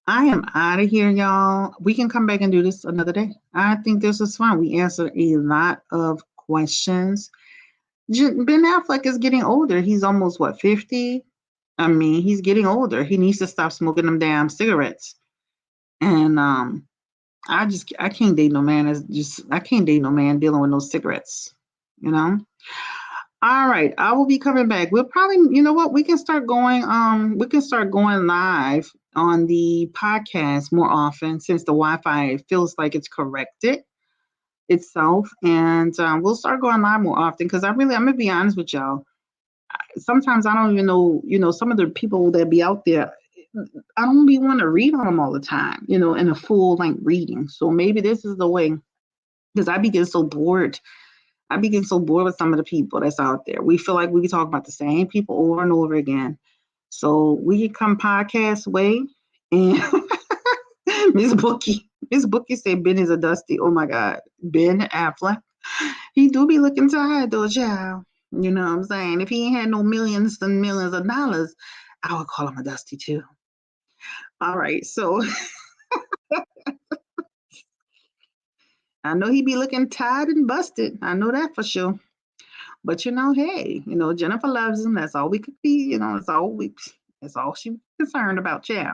I am out of here, y'all. We can come back and do this another day. I think this was fun. We answered a lot of questions. Ben Affleck is getting older. He's almost, 50? I mean, he's getting older. He needs to stop smoking them damn cigarettes. And I can't date no man I can't date no man dealing with no cigarettes, All right, I will be coming back. We'll probably, we can start going live on the podcast more often since the Wi-Fi feels like it's corrected itself. And we'll start going live more often because I'm gonna be honest with y'all. Sometimes I don't even know, some of the people that be out there, I don't be want to read on them all the time, in a full length reading. So maybe this is the way, because I be getting so bored. With some of the people that's out there. We feel like we talk about the same people over and over again. So we can come podcast way. And Miss Bookie said Ben is a dusty. Oh my God. Ben Affleck. He do be looking tired though, child. You know what I'm saying? If he ain't had no millions and millions of dollars, I would call him a dusty too. All right, so I know he be looking tired and busted. I know that for sure. But hey, Jennifer loves him. That's all we could be. That's all she's concerned about. Yeah.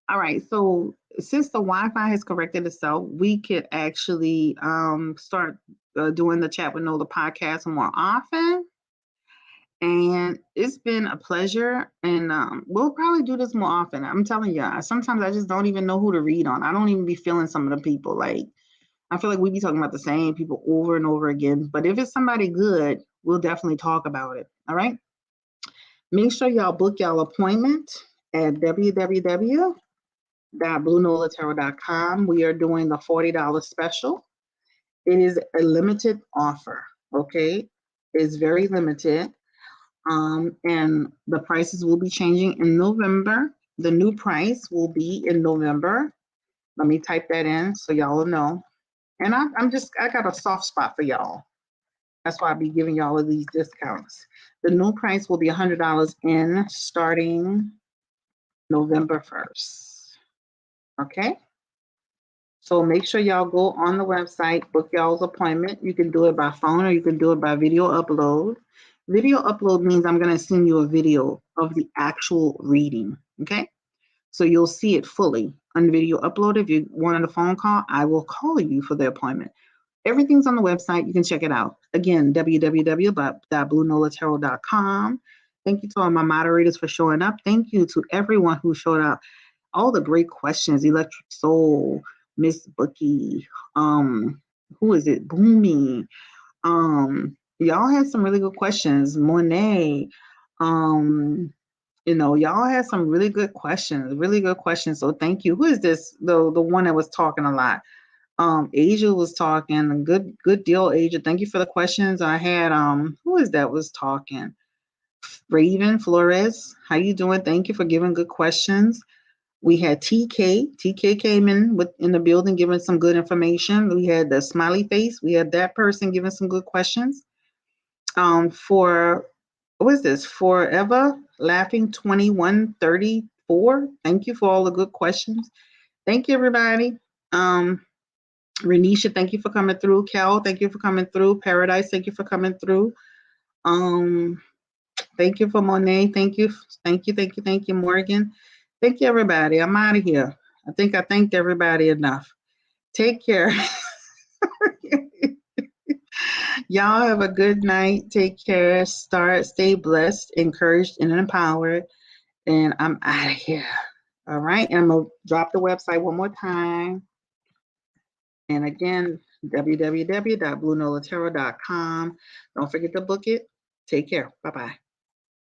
All right. So since the Wi-Fi has corrected itself, we could actually start doing the Chat with Nola podcast more often. And it's been a pleasure. And we'll probably do this more often. I'm telling you, sometimes I just don't even know who to read on. I don't even be feeling some of the people. Like, I feel like we be talking about the same people over and over again. But if it's somebody good, we'll definitely talk about it. All right. Make sure y'all book y'all appointment at www.BlueNolaTarot.com. We are doing the $40 special. It is a limited offer. Okay. It's very limited. And the prices will be changing in November. The new price will be in November. Let me type that in so y'all will know. And I got a soft spot for y'all. That's why I'll be giving y'all of these discounts. The new price will be $100 in starting November 1st. Okay? So make sure y'all go on the website, book y'all's appointment. You can do it by phone or you can do it by video upload. Video upload means I'm going to send you a video of the actual reading. Okay? So you'll see it fully on video upload. If you wanted a phone call, I will call you for the appointment. Everything's on the website. You can check it out. Again, www.BlueNolaTarot.com. Thank you to all my moderators for showing up. Thank you to everyone who showed up. All the great questions. Electric Soul, Miss Bookie, who is it? Boomy. Y'all had some really good questions. Monet. Y'all had some really good questions. So thank you. Who is this? The one that was talking a lot. Asia was talking. Good deal, Asia. Thank you for the questions. I had who is that was talking? Raven Flores. How you doing? Thank you for giving good questions. We had TK. TK came in the building giving some good information. We had the smiley face. We had that person giving some good questions. For what is this? Forever Laughing 2134. Thank you for all the good questions. Thank you, everybody. Renisha, thank you for coming through. Cal, thank you for coming through. Paradise, thank you for coming through. Thank you for Monet. Thank you, Morgan. Thank you, everybody. I'm out of here. I think I thanked everybody enough. Take care. Y'all have a good night. Take care. Stay blessed, encouraged, and empowered. And I'm out of here. All right. And I'm going to drop the website one more time. And again, www.BlueNolaTarot.com. Don't forget to book it. Take care. Bye-bye.